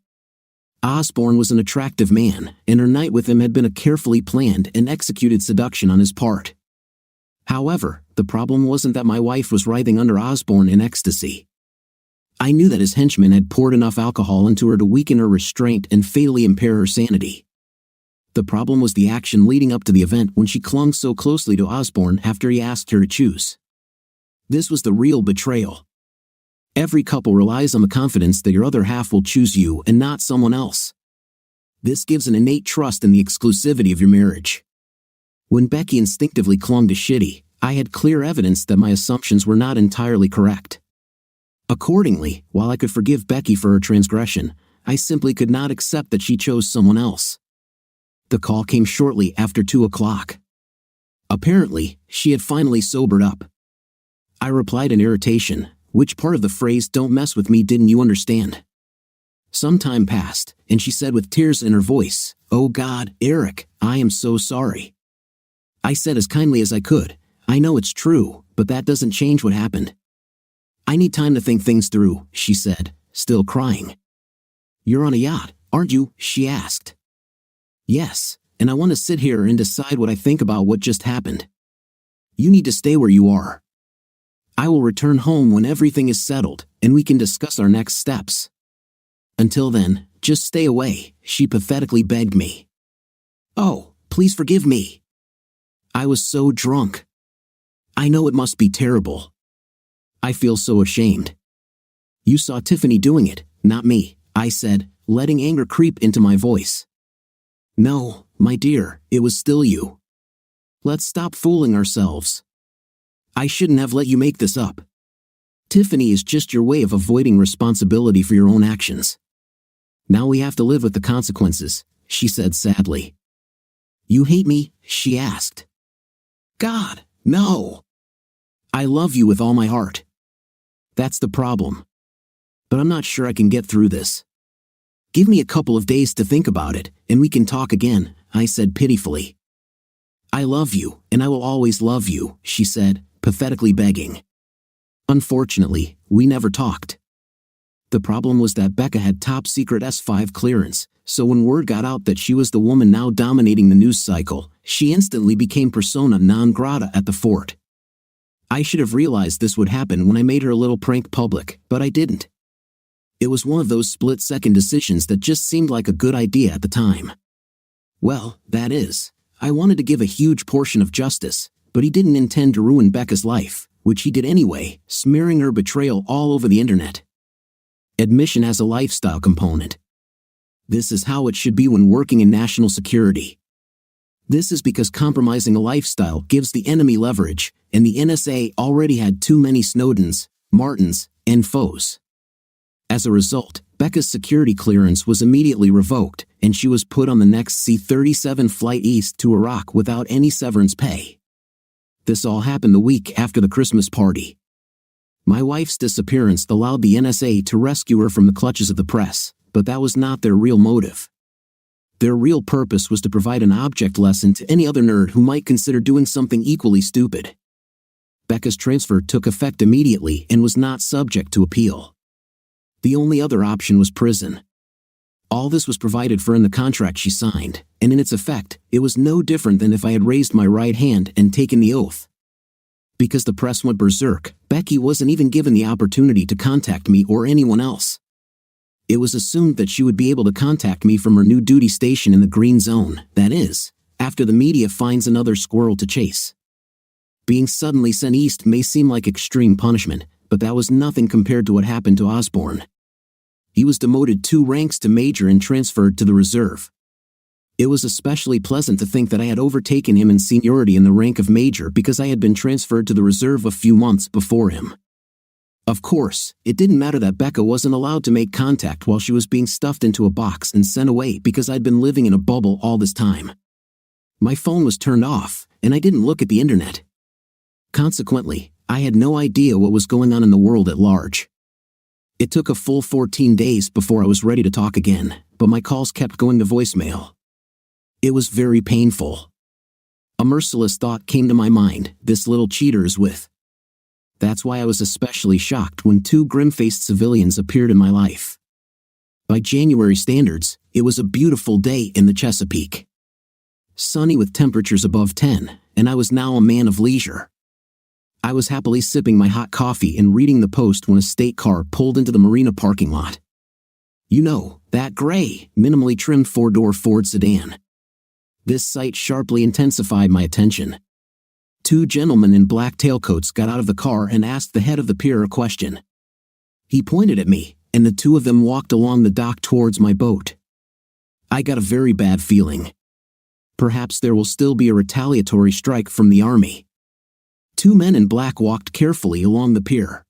Osborne was an attractive man, and her night with him had been a carefully planned and executed seduction on his part. However, the problem wasn't that my wife was writhing under Osborne in ecstasy. I knew that his henchmen had poured enough alcohol into her to weaken her restraint and fatally impair her sanity. The problem was the action leading up to the event when she clung so closely to Osborne after he asked her to choose. This was the real betrayal. Every couple relies on the confidence that your other half will choose you and not someone else. This gives an innate trust in the exclusivity of your marriage. When Becky instinctively clung to Shitty, I had clear evidence that my assumptions were not entirely correct. Accordingly, while I could forgive Becky for her transgression, I simply could not accept that she chose someone else. The call came shortly after 2 o'clock. Apparently, she had finally sobered up. I replied in irritation, "Which part of the phrase 'don't mess with me' didn't you understand?" Some time passed, and she said with tears in her voice, "Oh God, Eric, I am so sorry." I said as kindly as I could, "I know it's true, but that doesn't change what happened." "I need time to think things through," she said, still crying. "You're on a yacht, aren't you?" she asked. "Yes, and I want to sit here and decide what I think about what just happened." "You need to stay where you are. I will return home when everything is settled, and we can discuss our next steps. Until then, just stay away," she pathetically begged me. "Oh, please forgive me. I was so drunk. I know it must be terrible. I feel so ashamed." "You saw Tiffany doing it, not me," I said, letting anger creep into my voice. "No, my dear, it was still you. Let's stop fooling ourselves. I shouldn't have let you make this up. Tiffany is just your way of avoiding responsibility for your own actions. Now we have to live with the consequences," she said sadly. "You hate me?" she asked. "God, no. I love you with all my heart. That's the problem. But I'm not sure I can get through this. Give me a couple of days to think about it, and we can talk again," I said pitifully. "I love you, and I will always love you," she said, pathetically begging. Unfortunately, we never talked. The problem was that Becca had top-secret S5 clearance, so when word got out that she was the woman now dominating the news cycle, she instantly became persona non grata at the fort. I should have realized this would happen when I made her little prank public, but I didn't. It was one of those split-second decisions that just seemed like a good idea at the time. Well, that is, I wanted to give a huge portion of justice, but he didn't intend to ruin Becca's life, which he did anyway, smearing her betrayal all over the internet. Admission has a lifestyle component. This is how it should be when working in national security. This is because compromising a lifestyle gives the enemy leverage, and the NSA already had too many Snowdens, Martins, and foes. As a result, Becca's security clearance was immediately revoked, and she was put on the next C-37 flight east to Iraq without any severance pay. This all happened the week after the Christmas party. My wife's disappearance allowed the NSA to rescue her from the clutches of the press, but that was not their real motive. Their real purpose was to provide an object lesson to any other nerd who might consider doing something equally stupid. Becca's transfer took effect immediately and was not subject to appeal. The only other option was prison. All this was provided for in the contract she signed, and in its effect, it was no different than if I had raised my right hand and taken the oath. Because the press went berserk, Becky wasn't even given the opportunity to contact me or anyone else. It was assumed that she would be able to contact me from her new duty station in the green zone, that is, after the media finds another squirrel to chase. Being suddenly sent east may seem like extreme punishment, but that was nothing compared to what happened to Osborne. He was demoted 2 ranks to major and transferred to the reserve. It was especially pleasant to think that I had overtaken him in seniority in the rank of major because I had been transferred to the reserve a few months before him. Of course, it didn't matter that Becca wasn't allowed to make contact while she was being stuffed into a box and sent away because I'd been living in a bubble all this time. My phone was turned off, and I didn't look at the internet. Consequently, I had no idea what was going on in the world at large. It took a full 14 days before I was ready to talk again, but my calls kept going to voicemail. It was very painful. A merciless thought came to my mind: this little cheater is with That's why I was especially shocked when two grim-faced civilians appeared in my life. By January standards, it was a beautiful day in the Chesapeake. Sunny with temperatures above 10, and I was now a man of leisure. I was happily sipping my hot coffee and reading the Post when a state car pulled into the marina parking lot. You know, that gray, minimally trimmed four-door Ford sedan. This sight sharply intensified my attention. Two gentlemen in black tailcoats got out of the car and asked the head of the pier a question. He pointed at me, and the two of them walked along the dock towards my boat. I got a very bad feeling. Perhaps there will still be a retaliatory strike from the army. Two men in black walked carefully along the pier.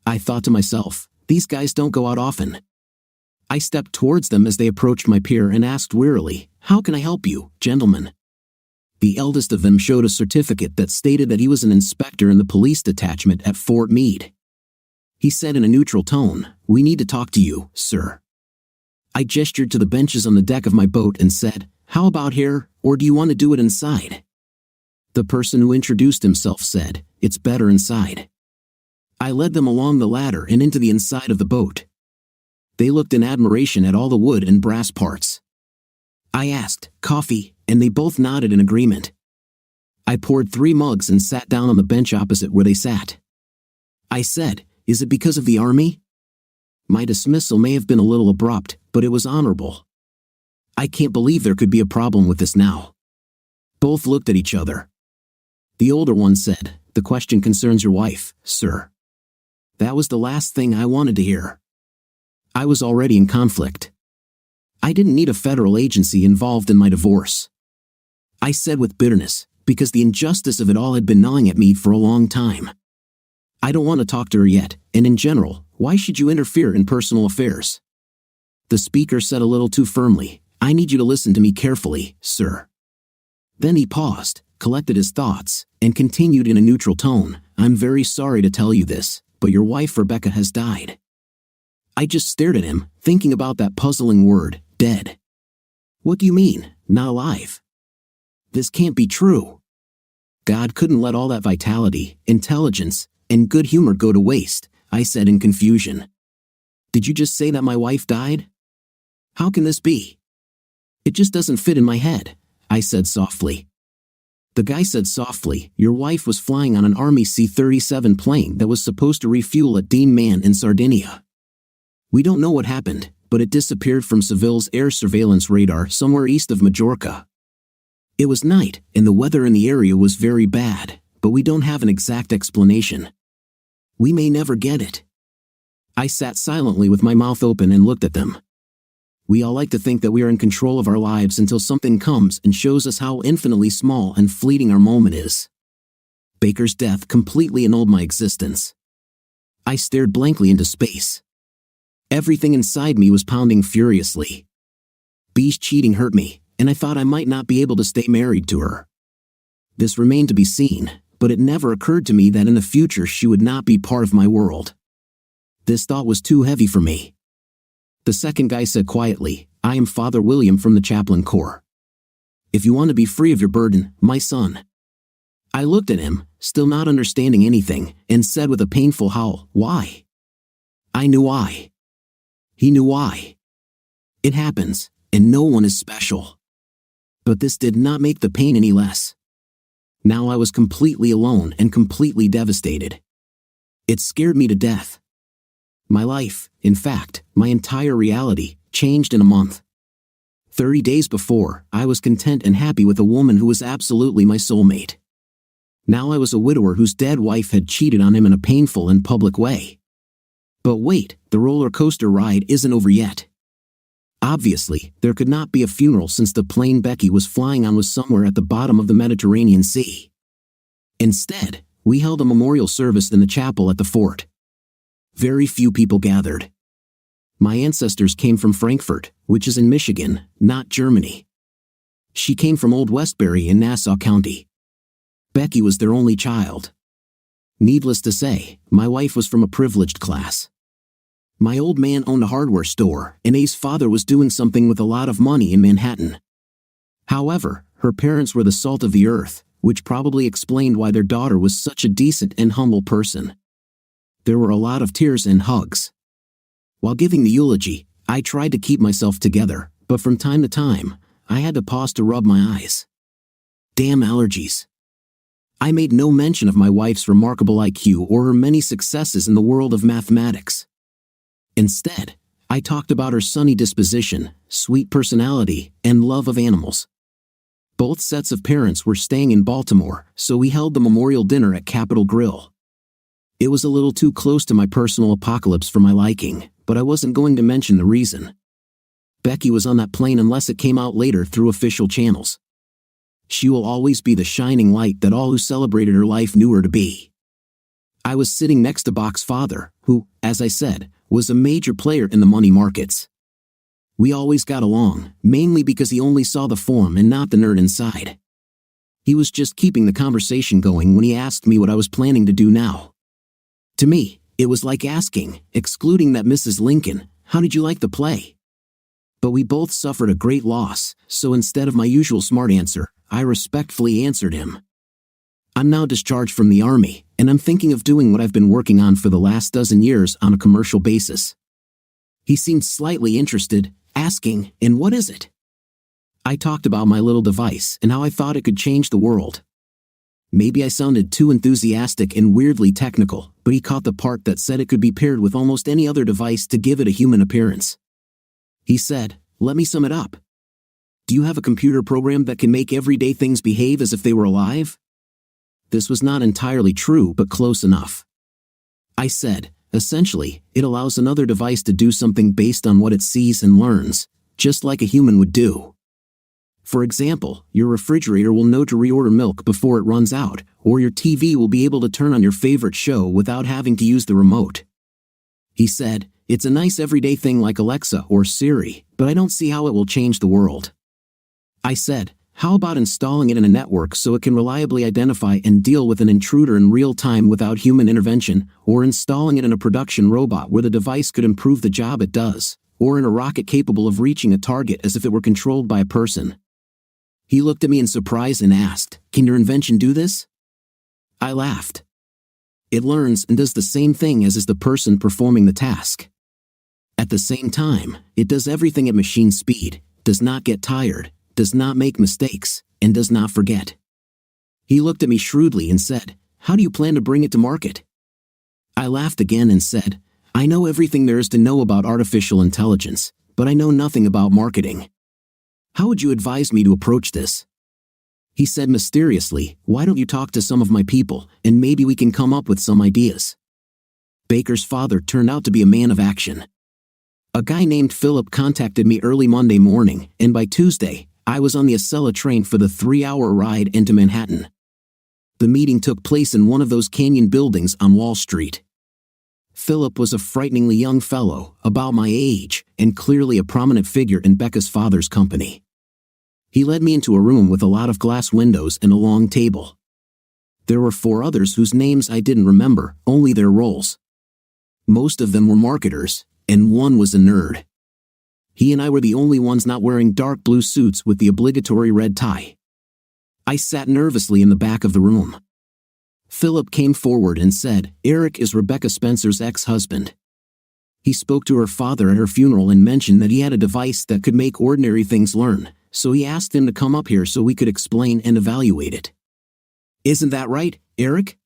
I thought to myself, these guys don't go out often. I stepped towards them as they approached my pier and asked wearily, "How can I help you, gentlemen?" The eldest of them showed a certificate that stated that he was an inspector in the police detachment at Fort Meade. He said in a neutral tone, "We need to talk to you, sir." I gestured to the benches on the deck of my boat and said, "How about here, or do you want to do it inside?" The person who introduced himself said, "It's better inside." I led them along the ladder and into the inside of the boat. They looked in admiration at all the wood and brass parts. I asked, "Coffee?" and they both nodded in agreement. I poured 3 mugs and sat down on the bench opposite where they sat. I said, "Is it because of the army?" My dismissal may have been a little abrupt, but it was honorable. I can't believe there could be a problem with this now. Both looked at each other. The older one said, "The question concerns your wife, sir." That was the last thing I wanted to hear. I was already in conflict. I didn't need a federal agency involved in my divorce. I said with bitterness, because the injustice of it all had been gnawing at me for a long time. I don't want to talk to her yet, and in general, why should you interfere in personal affairs? The speaker said a little too firmly, "I need you to listen to me carefully, sir." Then he paused, collected his thoughts, and continued in a neutral tone, "I'm very sorry to tell you this, but your wife Rebecca has died." I just stared at him, thinking about that puzzling word, dead. What do you mean, not alive? This can't be true. God couldn't let all that vitality, intelligence, and good humor go to waste, I said in confusion. Did you just say that my wife died? How can this be? It just doesn't fit in my head, I said softly. The guy said softly, "Your wife was flying on an Army C-37 plane that was supposed to refuel at Dean Man in Sardinia. We don't know what happened, but it disappeared from Seville's air surveillance radar somewhere east of Majorca. It was night, and the weather in the area was very bad, but we don't have an exact explanation. We may never get it." I sat silently with my mouth open and looked at them. We all like to think that we are in control of our lives until something comes and shows us how infinitely small and fleeting our moment is. Baker's death completely annulled my existence. I stared blankly into space. Everything inside me was pounding furiously. B's cheating hurt me, and I thought I might not be able to stay married to her. This remained to be seen, but it never occurred to me that in the future she would not be part of my world. This thought was too heavy for me. The second guy said quietly, "I am Father William from the Chaplain Corps. If you want to be free of your burden, my son." I looked at him, still not understanding anything, and said with a painful howl, "Why?" I knew why. He knew why. It happens, and no one is special. But this did not make the pain any less. Now I was completely alone and completely devastated. It scared me to death. My life, in fact, my entire reality, changed in a month. 30 days before, I was content and happy with a woman who was absolutely my soulmate. Now I was a widower whose dead wife had cheated on him in a painful and public way. But wait, the roller coaster ride isn't over yet. Obviously, there could not be a funeral since the plane Becky was flying on was somewhere at the bottom of the Mediterranean Sea. Instead, we held a memorial service in the chapel at the fort. Very few people gathered. My ancestors came from Frankfurt, which is in Michigan, not Germany. She came from Old Westbury in Nassau County. Becky was their only child. Needless to say, my wife was from a privileged class. My old man owned a hardware store, and A's father was doing something with a lot of money in Manhattan. However, her parents were the salt of the earth, which probably explained why their daughter was such a decent and humble person. There were a lot of tears and hugs. While giving the eulogy, I tried to keep myself together, but from time to time, I had to pause to rub my eyes. Damn allergies. I made no mention of my wife's remarkable IQ or her many successes in the world of mathematics. Instead, I talked about her sunny disposition, sweet personality, and love of animals. Both sets of parents were staying in Baltimore, so we held the memorial dinner at Capitol Grill. It was a little too close to my personal apocalypse for my liking, but I wasn't going to mention the reason. Becky was on that plane unless it came out later through official channels. She will always be the shining light that all who celebrated her life knew her to be. I was sitting next to Bach's father, who, as I said, was a major player in the money markets. We always got along, mainly because he only saw the form and not the nerd inside. He was just keeping the conversation going when he asked me what I was planning to do now. To me, it was like asking, excluding that Mrs. Lincoln, "How did you like the play?" But we both suffered a great loss, so instead of my usual smart answer, I respectfully answered him. I'm now discharged from the Army, and I'm thinking of doing what I've been working on for the last dozen years on a commercial basis. He seemed slightly interested, asking, "And what is it?" I talked about my little device and how I thought it could change the world. Maybe I sounded too enthusiastic and weirdly technical, but he caught the part that said it could be paired with almost any other device to give it a human appearance. He said, "Let me sum it up. Do you have a computer program that can make everyday things behave as if they were alive?" This was not entirely true, but close enough. I said, essentially, it allows another device to do something based on what it sees and learns, just like a human would do. For example, your refrigerator will know to reorder milk before it runs out, or your TV will be able to turn on your favorite show without having to use the remote. He said, "It's a nice everyday thing like Alexa or Siri, but I don't see how it will change the world." I said, "How about installing it in a network so it can reliably identify and deal with an intruder in real time without human intervention, or installing it in a production robot where the device could improve the job it does, or in a rocket capable of reaching a target as if it were controlled by a person?" He looked at me in surprise and asked, "Can your invention do this?" I laughed. It learns and does the same thing as is the person performing the task. At the same time, it does everything at machine speed, does not get tired, does not make mistakes, and does not forget. He looked at me shrewdly and said, "How do you plan to bring it to market?" I laughed again and said, "I know everything there is to know about artificial intelligence, but I know nothing about marketing. How would you advise me to approach this?" He said mysteriously, "Why don't you talk to some of my people, and maybe we can come up with some ideas." Baker's father turned out to be a man of action. A guy named Philip contacted me early Monday morning, and by Tuesday, I was on the Acela train for the 3-hour ride into Manhattan. The meeting took place in one of those canyon buildings on Wall Street. Philip was a frighteningly young fellow, about my age, and clearly a prominent figure in Becca's father's company. He led me into a room with a lot of glass windows and a long table. There were 4 others whose names I didn't remember, only their roles. Most of them were marketers, and one was a nerd. He and I were the only ones not wearing dark blue suits with the obligatory red tie. I sat nervously in the back of the room. Philip came forward and said, "Eric is Rebecca Spencer's ex-husband." He spoke to her father at her funeral and mentioned that he had a device that could make ordinary things learn, so he asked him to come up here so we could explain and evaluate it. "Isn't that right, Eric?"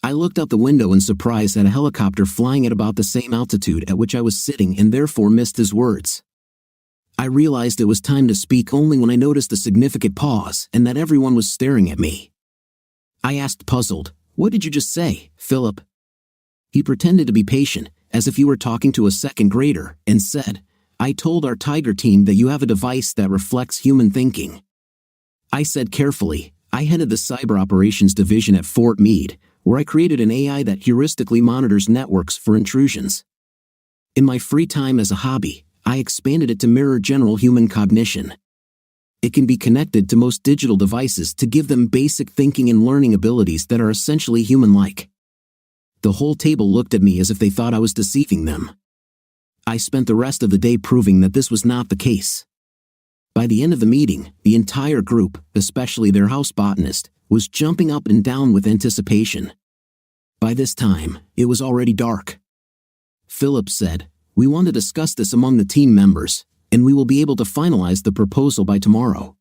I looked out the window in surprise at a helicopter flying at about the same altitude at which I was sitting and therefore missed his words. I realized it was time to speak only when I noticed a significant pause and that everyone was staring at me. I asked puzzled, "What did you just say, Philip?" He pretended to be patient, as if he were talking to a second grader, and said, "I told our Tiger team that you have a device that reflects human thinking." I said carefully, "I headed the Cyber Operations Division at Fort Meade, where I created an AI that heuristically monitors networks for intrusions. In my free time as a hobby, I expanded it to mirror general human cognition. It can be connected to most digital devices to give them basic thinking and learning abilities that are essentially human-like." The whole table looked at me as if they thought I was deceiving them. I spent the rest of the day proving that this was not the case. By the end of the meeting, the entire group, especially their house botanist, was jumping up and down with anticipation. By this time, it was already dark. Philip said, "We want to discuss this among the team members, and we will be able to finalize the proposal by tomorrow.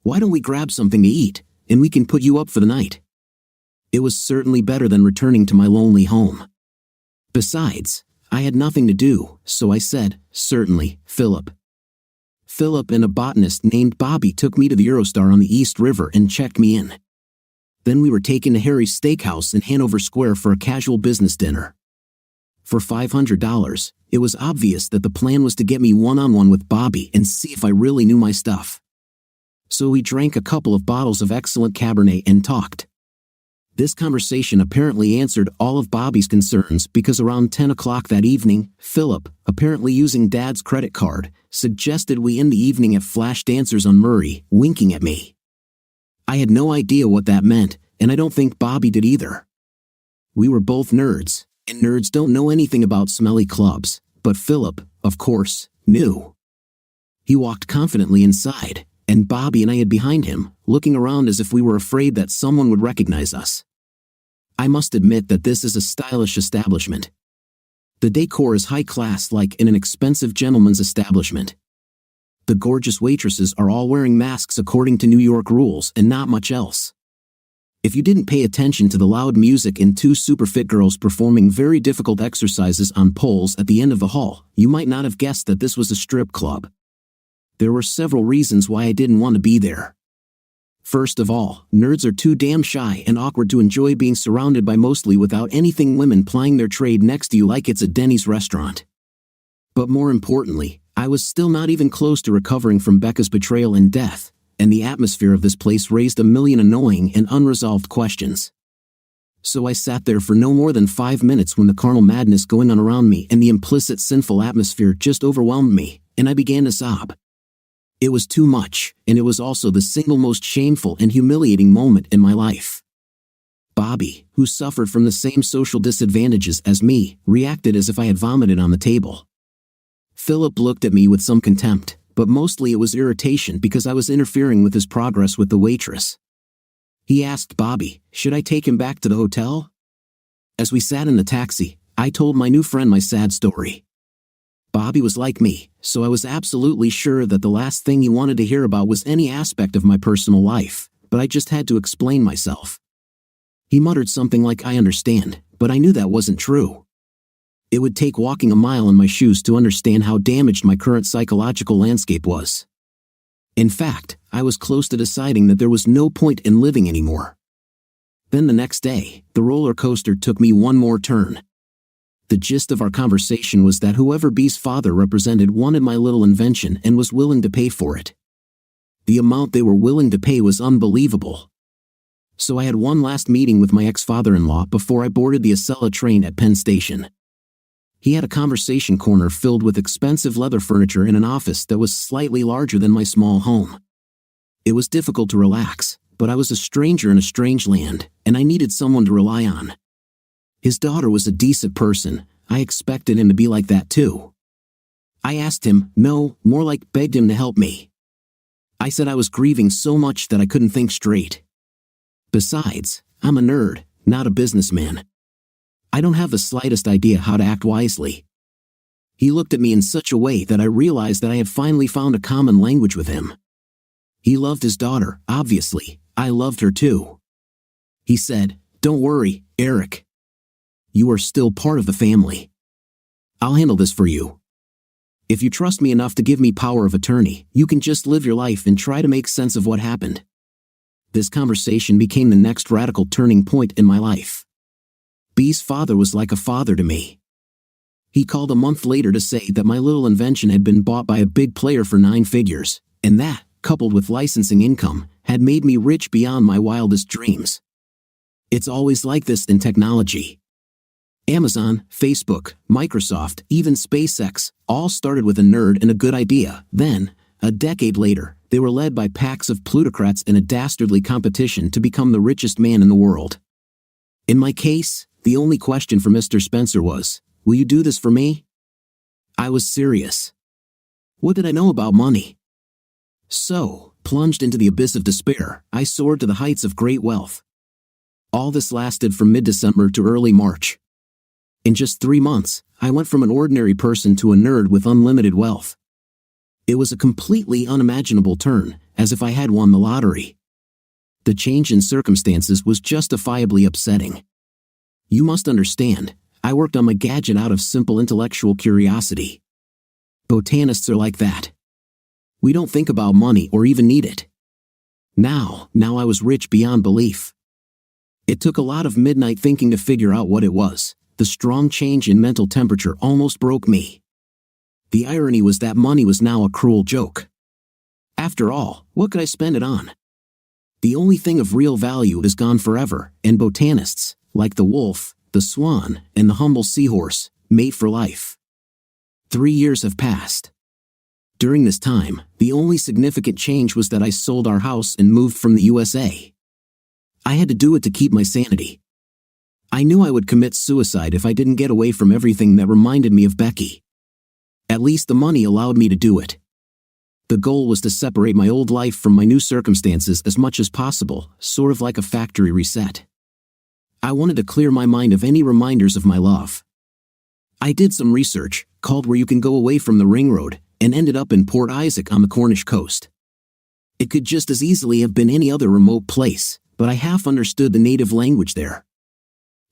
Why don't we grab something to eat, and we can put you up for the night?" It was certainly better than returning to my lonely home. Besides, I had nothing to do, so I said, "Certainly, Philip." Philip and a botanist named Bobby took me to the Eurostar on the East River and checked me in. Then we were taken to Harry's Steakhouse in Hanover Square for a casual business dinner. For $500, it was obvious that the plan was to get me one-on-one with Bobby and see if I really knew my stuff. So we drank a couple of bottles of excellent Cabernet and talked. This conversation apparently answered all of Bobby's concerns because around 10 o'clock that evening, Philip, apparently using Dad's credit card, suggested we end the evening at Flash Dancers on Murray, winking at me. I had no idea what that meant, and I don't think Bobby did either. We were both nerds, and nerds don't know anything about smelly clubs, but Philip, of course, knew. He walked confidently inside, and Bobby and I hid behind him, looking around as if we were afraid that someone would recognize us. I must admit that this is a stylish establishment. The decor is high class, like in an expensive gentleman's establishment. The gorgeous waitresses are all wearing masks according to New York rules and not much else. If you didn't pay attention to the loud music and two super fit girls performing very difficult exercises on poles at the end of the hall, you might not have guessed that this was a strip club. There were several reasons why I didn't want to be there. First of all, nerds are too damn shy and awkward to enjoy being surrounded by mostly without anything women plying their trade next to you like it's a Denny's restaurant. But more importantly, I was still not even close to recovering from Becca's betrayal and death, and the atmosphere of this place raised a million annoying and unresolved questions. So I sat there for no more than 5 minutes when the carnal madness going on around me and the implicit sinful atmosphere just overwhelmed me, and I began to sob. It was too much, and it was also the single most shameful and humiliating moment in my life. Bobby, who suffered from the same social disadvantages as me, reacted as if I had vomited on the table. Philip looked at me with some contempt, but mostly it was irritation because I was interfering with his progress with the waitress. He asked Bobby, should I take him back to the hotel? As we sat in the taxi, I told my new friend my sad story. Bobby was like me, so I was absolutely sure that the last thing he wanted to hear about was any aspect of my personal life, but I just had to explain myself. He muttered something like "I understand," but I knew that wasn't true. It would take walking a mile in my shoes to understand how damaged my current psychological landscape was. In fact, I was close to deciding that there was no point in living anymore. Then the next day, the roller coaster took me one more turn. The gist of our conversation was that whoever B's father represented wanted my little invention and was willing to pay for it. The amount they were willing to pay was unbelievable. So I had one last meeting with my ex-father-in-law before I boarded the Acela train at Penn Station. He had a conversation corner filled with expensive leather furniture in an office that was slightly larger than my small home. It was difficult to relax, but I was a stranger in a strange land, and I needed someone to rely on. His daughter was a decent person. I expected him to be like that too. I asked him, no, more like begged him to help me. I said I was grieving so much that I couldn't think straight. Besides, I'm a nerd, not a businessman. I don't have the slightest idea how to act wisely. He looked at me in such a way that I realized that I had finally found a common language with him. He loved his daughter, obviously. I loved her too. He said, don't worry, Eric. You are still part of the family. I'll handle this for you. If you trust me enough to give me power of attorney, you can just live your life and try to make sense of what happened. This conversation became the next radical turning point in my life. B's father was like a father to me. He called a month later to say that my little invention had been bought by a big player for 9 figures, and that, coupled with licensing income, had made me rich beyond my wildest dreams. It's always like this in technology. Amazon, Facebook, Microsoft, even SpaceX, all started with a nerd and a good idea. Then, a decade later, they were led by packs of plutocrats in a dastardly competition to become the richest man in the world. In my case, the only question for Mr. Spencer was, will you do this for me? I was serious. What did I know about money? So, Plunged into the abyss of despair, I soared to the heights of great wealth. All this lasted from mid-December to early March. In just 3 months, I went from an ordinary person to a nerd with unlimited wealth. It was a completely unimaginable turn, as if I had won the lottery. The change in circumstances was justifiably upsetting. You must understand, I worked on my gadget out of simple intellectual curiosity. Botanists are like that. We don't think about money or even need it. Now I was rich beyond belief. It took a lot of midnight thinking to figure out what it was. The strong change in mental temperature almost broke me. The irony was that money was now a cruel joke. After all, what could I spend it on? The only thing of real value is gone forever, and botanists, like the wolf, the swan, and the humble seahorse, mate for life. 3 years have passed. During this time, the only significant change was that I sold our house and moved from the USA. I had to do it to keep my sanity. I knew I would commit suicide if I didn't get away from everything that reminded me of Becky. At least the money allowed me to do it. The goal was to separate my old life from my new circumstances as much as possible, sort of like a factory reset. I wanted to clear my mind of any reminders of my love. I did some research, called Where You Can Go Away from the Ring Road, and ended up in Port Isaac on the Cornish coast. It could just as easily have been any other remote place, but I half understood the native language there.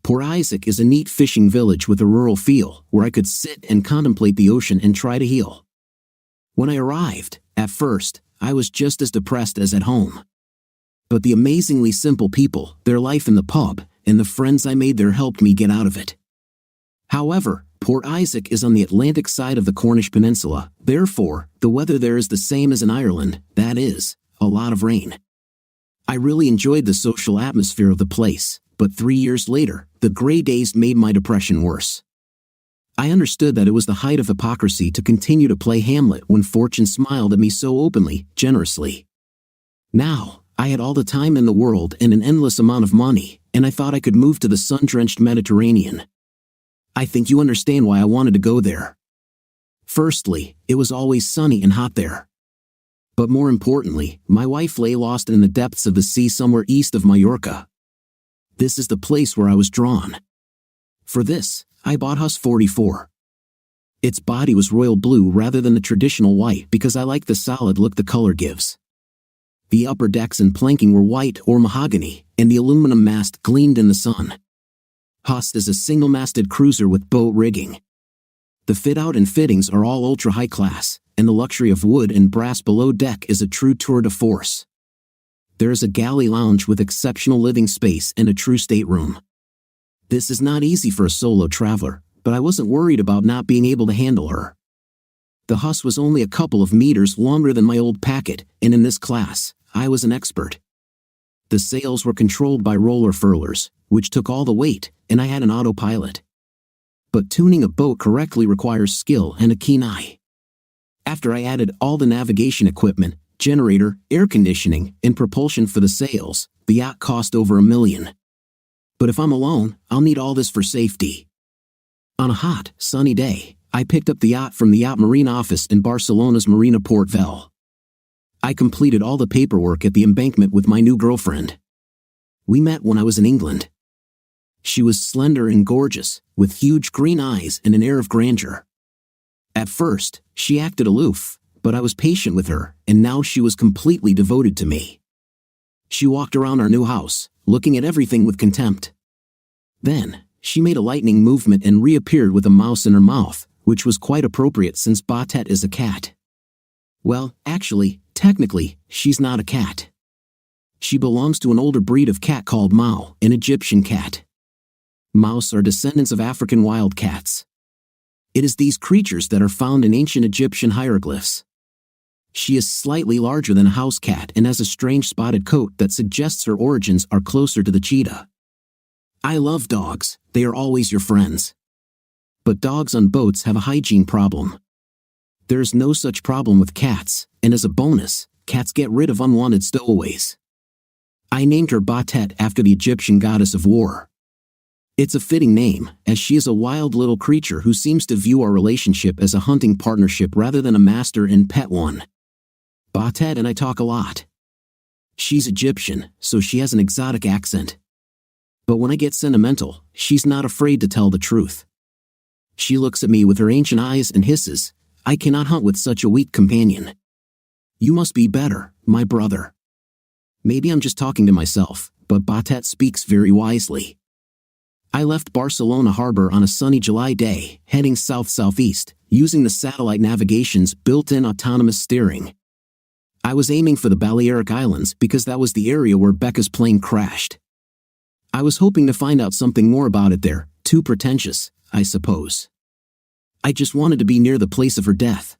Port Isaac is a neat fishing village with a rural feel, where I could sit and contemplate the ocean and try to heal. When I arrived, at first, I was just as depressed as at home. But the amazingly simple people, their life in the pub, and the friends I made there helped me get out of it. However, Port Isaac is on the Atlantic side of the Cornish Peninsula, therefore, the weather there is the same as in Ireland, that is, a lot of rain. I really enjoyed the social atmosphere of the place, but 3 years later, the gray days made my depression worse. I understood that it was the height of hypocrisy to continue to play Hamlet when fortune smiled at me so openly, generously. Now, I had all the time in the world and an endless amount of money, and I thought I could move to the sun-drenched Mediterranean. I think you understand why I wanted to go there. Firstly, it was always sunny and hot there. But more importantly, my wife lay lost in the depths of the sea somewhere east of Mallorca. This is the place where I was drawn. For this, I bought Hus 44. Its body was royal blue rather than the traditional white because I like the solid look the color gives. The upper decks and planking were white or mahogany, and the aluminum mast gleamed in the sun. Hus is a single-masted cruiser with boat rigging. The fit-out and fittings are all ultra-high class, and the luxury of wood and brass below deck is a true tour de force. There is a galley lounge with exceptional living space and a true stateroom. This is not easy for a solo traveler, but I wasn't worried about not being able to handle her. The Hus was only a couple of meters longer than my old Packet, and in this class, I was an expert. The sails were controlled by roller furlers, which took all the weight, and I had an autopilot. But tuning a boat correctly requires skill and a keen eye. After I added all the navigation equipment, generator, air conditioning, and propulsion for the sails, the yacht cost over $1 million. But if I'm alone, I'll need all this for safety. On a hot, sunny day, I picked up the yacht from the Yacht Marine office in Barcelona's Marina Port Vell. I completed all the paperwork at the embankment with my new girlfriend. We met when I was in England. She was slender and gorgeous, with huge green eyes and an air of grandeur. At first, she acted aloof, but I was patient with her, and now she was completely devoted to me. She walked around our new house, looking at everything with contempt. Then, she made a lightning movement and reappeared with a mouse in her mouth, which was quite appropriate since Batet is a cat. Well, actually, technically, she's not a cat. She belongs to an older breed of cat called Mao, an Egyptian cat. Mouse are descendants of African wildcats. It is these creatures that are found in ancient Egyptian hieroglyphs. She is slightly larger than a house cat and has a strange spotted coat that suggests her origins are closer to the cheetah. I love dogs, they are always your friends. But dogs on boats have a hygiene problem. There is no such problem with cats, and as a bonus, cats get rid of unwanted stowaways. I named her Batet after the Egyptian goddess of war. It's a fitting name, as she is a wild little creature who seems to view our relationship as a hunting partnership rather than a master and pet one. Batet and I talk a lot. She's Egyptian, so she has an exotic accent. But when I get sentimental, she's not afraid to tell the truth. She looks at me with her ancient eyes and hisses, "I cannot hunt with such a weak companion. You must be better, my brother." Maybe I'm just talking to myself, but Batet speaks very wisely. I left Barcelona harbor on a sunny July day, heading south-southeast, using the satellite navigation's built-in autonomous steering. I was aiming for the Balearic Islands because that was the area where Becca's plane crashed. I was hoping to find out something more about it there, too pretentious, I suppose. I just wanted to be near the place of her death.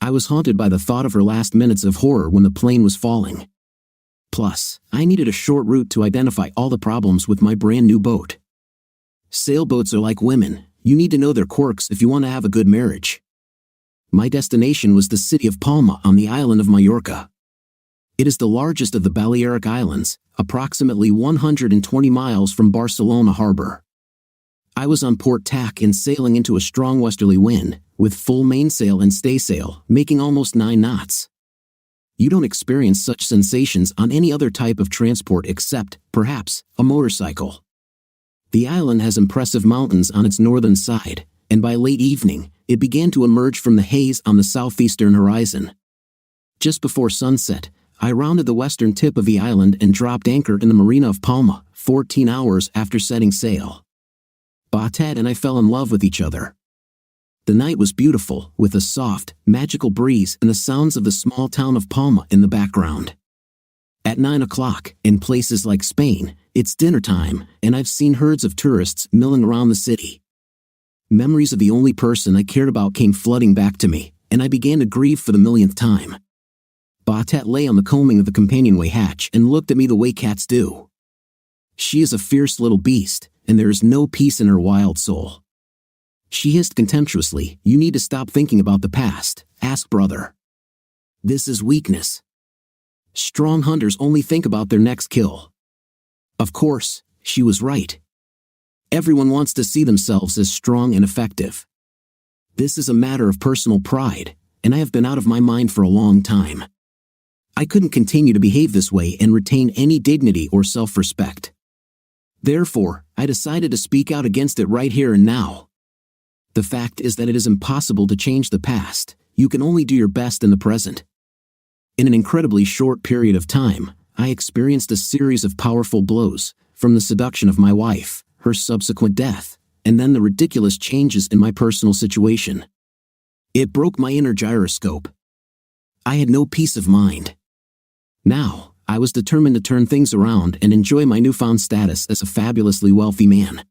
I was haunted by the thought of her last minutes of horror when the plane was falling. Plus, I needed a short route to identify all the problems with my brand new boat. Sailboats are like women, you need to know their quirks if you want to have a good marriage. My destination was the city of Palma on the island of Majorca. It is the largest of the Balearic Islands, approximately 120 miles from Barcelona harbor. I was on port tack and sailing into a strong westerly wind, with full mainsail and staysail, making almost 9 knots. You don't experience such sensations on any other type of transport except, perhaps, a motorcycle. The island has impressive mountains on its northern side, and by late evening, it began to emerge from the haze on the southeastern horizon. Just before sunset, I rounded the western tip of the island and dropped anchor in the marina of Palma, 14 hours after setting sail. Batet and I fell in love with each other. The night was beautiful, with a soft, magical breeze and the sounds of the small town of Palma in the background. At 9 o'clock, in places like Spain, it's dinner time, and I've seen herds of tourists milling around the city. Memories of the only person I cared about came flooding back to me, and I began to grieve for the millionth time. Batet lay on the combing of the companionway hatch and looked at me the way cats do. She is a fierce little beast, and there is no peace in her wild soul. She hissed contemptuously, "You need to stop thinking about the past, ask brother. This is weakness. Strong hunters only think about their next kill." Of course, she was right. Everyone wants to see themselves as strong and effective. This is a matter of personal pride, and I have been out of my mind for a long time. I couldn't continue to behave this way and retain any dignity or self-respect. Therefore, I decided to speak out against it right here and now. The fact is that it is impossible to change the past, you can only do your best in the present. In an incredibly short period of time, I experienced a series of powerful blows, from the seduction of my wife, her subsequent death, and then the ridiculous changes in my personal situation. It broke my inner gyroscope. I had no peace of mind. Now, I was determined to turn things around and enjoy my newfound status as a fabulously wealthy man.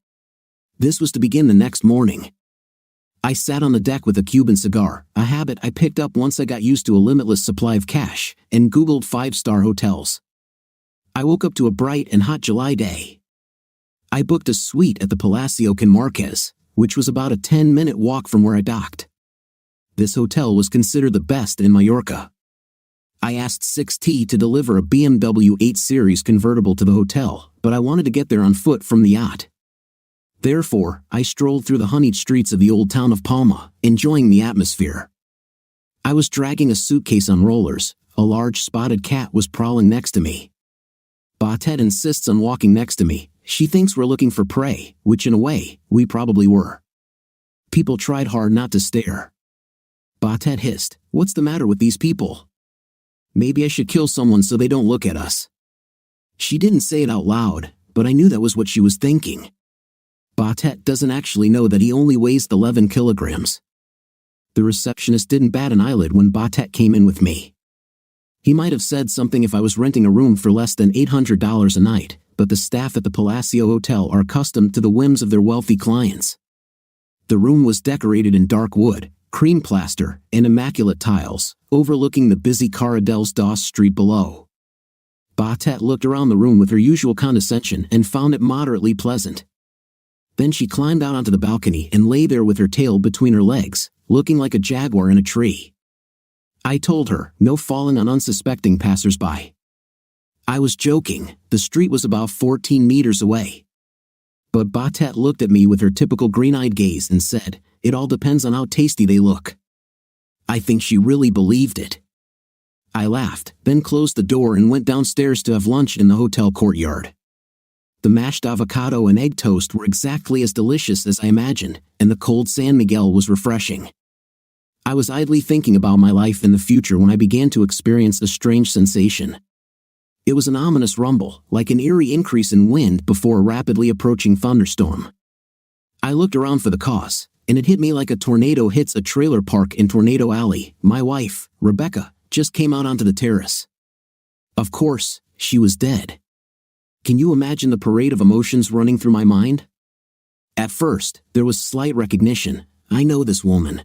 This was to begin the next morning. I sat on the deck with a Cuban cigar, a habit I picked up once I got used to a limitless supply of cash, and Googled 5-star hotels. I woke up to a bright and hot July day. I booked a suite at the Palacio Can Marquez, which was about a 10-minute walk from where I docked. This hotel was considered the best in Majorca. I asked 6T to deliver a BMW 8 Series convertible to the hotel, but I wanted to get there on foot from the yacht. Therefore, I strolled through the honeyed streets of the old town of Palma, enjoying the atmosphere. I was dragging a suitcase on rollers. A large spotted cat was prowling next to me. Batet insists on walking next to me. She thinks we're looking for prey, which in a way, we probably were. People tried hard not to stare. Batet hissed, "What's the matter with these people? Maybe I should kill someone so they don't look at us." She didn't say it out loud, but I knew that was what she was thinking. Batet doesn't actually know that he only weighs 11 kilograms. The receptionist didn't bat an eyelid when Batet came in with me. He might have said something if I was renting a room for less than $800 a night, but the staff at the Palacio Hotel are accustomed to the whims of their wealthy clients. The room was decorated in dark wood, cream plaster, and immaculate tiles, overlooking the busy Cara dels Dos street below. Batet looked around the room with her usual condescension and found it moderately pleasant. Then she climbed out onto the balcony and lay there with her tail between her legs, looking like a jaguar in a tree. I told her, no falling on unsuspecting passers-by. I was joking, the street was about 14 meters away. But Batet looked at me with her typical green-eyed gaze and said, "It all depends on how tasty they look." I think she really believed it. I laughed, then closed the door and went downstairs to have lunch in the hotel courtyard. The mashed avocado and egg toast were exactly as delicious as I imagined, and the cold San Miguel was refreshing. I was idly thinking about my life in the future when I began to experience a strange sensation. It was an ominous rumble, like an eerie increase in wind before a rapidly approaching thunderstorm. I looked around for the cause, and it hit me like a tornado hits a trailer park in Tornado Alley. My wife, Rebecca, just came out onto the terrace. Of course, she was dead. Can you imagine the parade of emotions running through my mind? At first, there was slight recognition. I know this woman.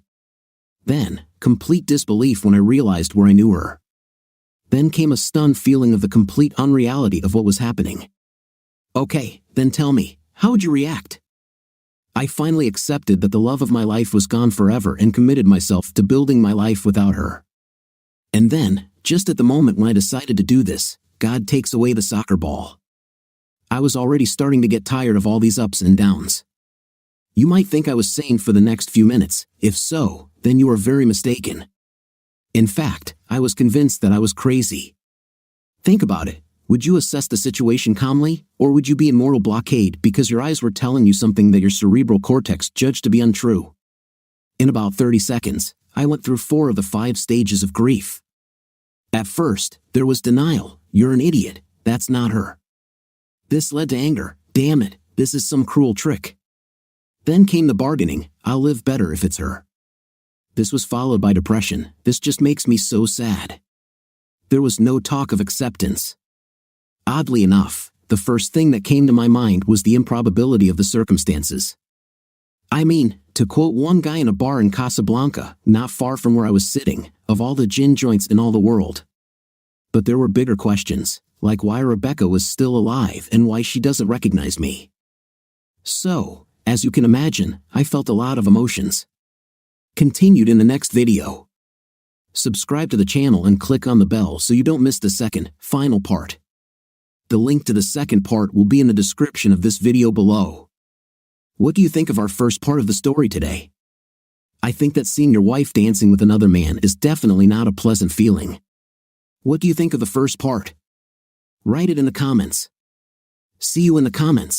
Then, complete disbelief when I realized where I knew her. Then came a stunned feeling of the complete unreality of what was happening. Okay, then tell me, how would you react? I finally accepted that the love of my life was gone forever and committed myself to building my life without her. And then, just at the moment when I decided to do this, God takes away the soccer ball. I was already starting to get tired of all these ups and downs. You might think I was sane for the next few minutes. If so, then you are very mistaken. In fact, I was convinced that I was crazy. Think about it. Would you assess the situation calmly, or would you be in moral blockade because your eyes were telling you something that your cerebral cortex judged to be untrue? In about 30 seconds, I went through 4 of the 5 stages of grief. At first, there was denial. You're an idiot. That's not her. This led to anger. Damn it, this is some cruel trick. Then came the bargaining. I'll live better if it's her. This was followed by depression. This just makes me so sad. There was no talk of acceptance. Oddly enough, the first thing that came to my mind was the improbability of the circumstances. I mean, to quote one guy in a bar in Casablanca, not far from where I was sitting, of all the gin joints in all the world. But there were bigger questions, like why Rebecca was still alive and why she doesn't recognize me. So, as you can imagine, I felt a lot of emotions. Continued in the next video. Subscribe to the channel and click on the bell so you don't miss the second, final part. The link to the second part will be in the description of this video below. What do you think of our first part of the story today? I think that seeing your wife dancing with another man is definitely not a pleasant feeling. What do you think of the first part? Write it in the comments. See you in the comments.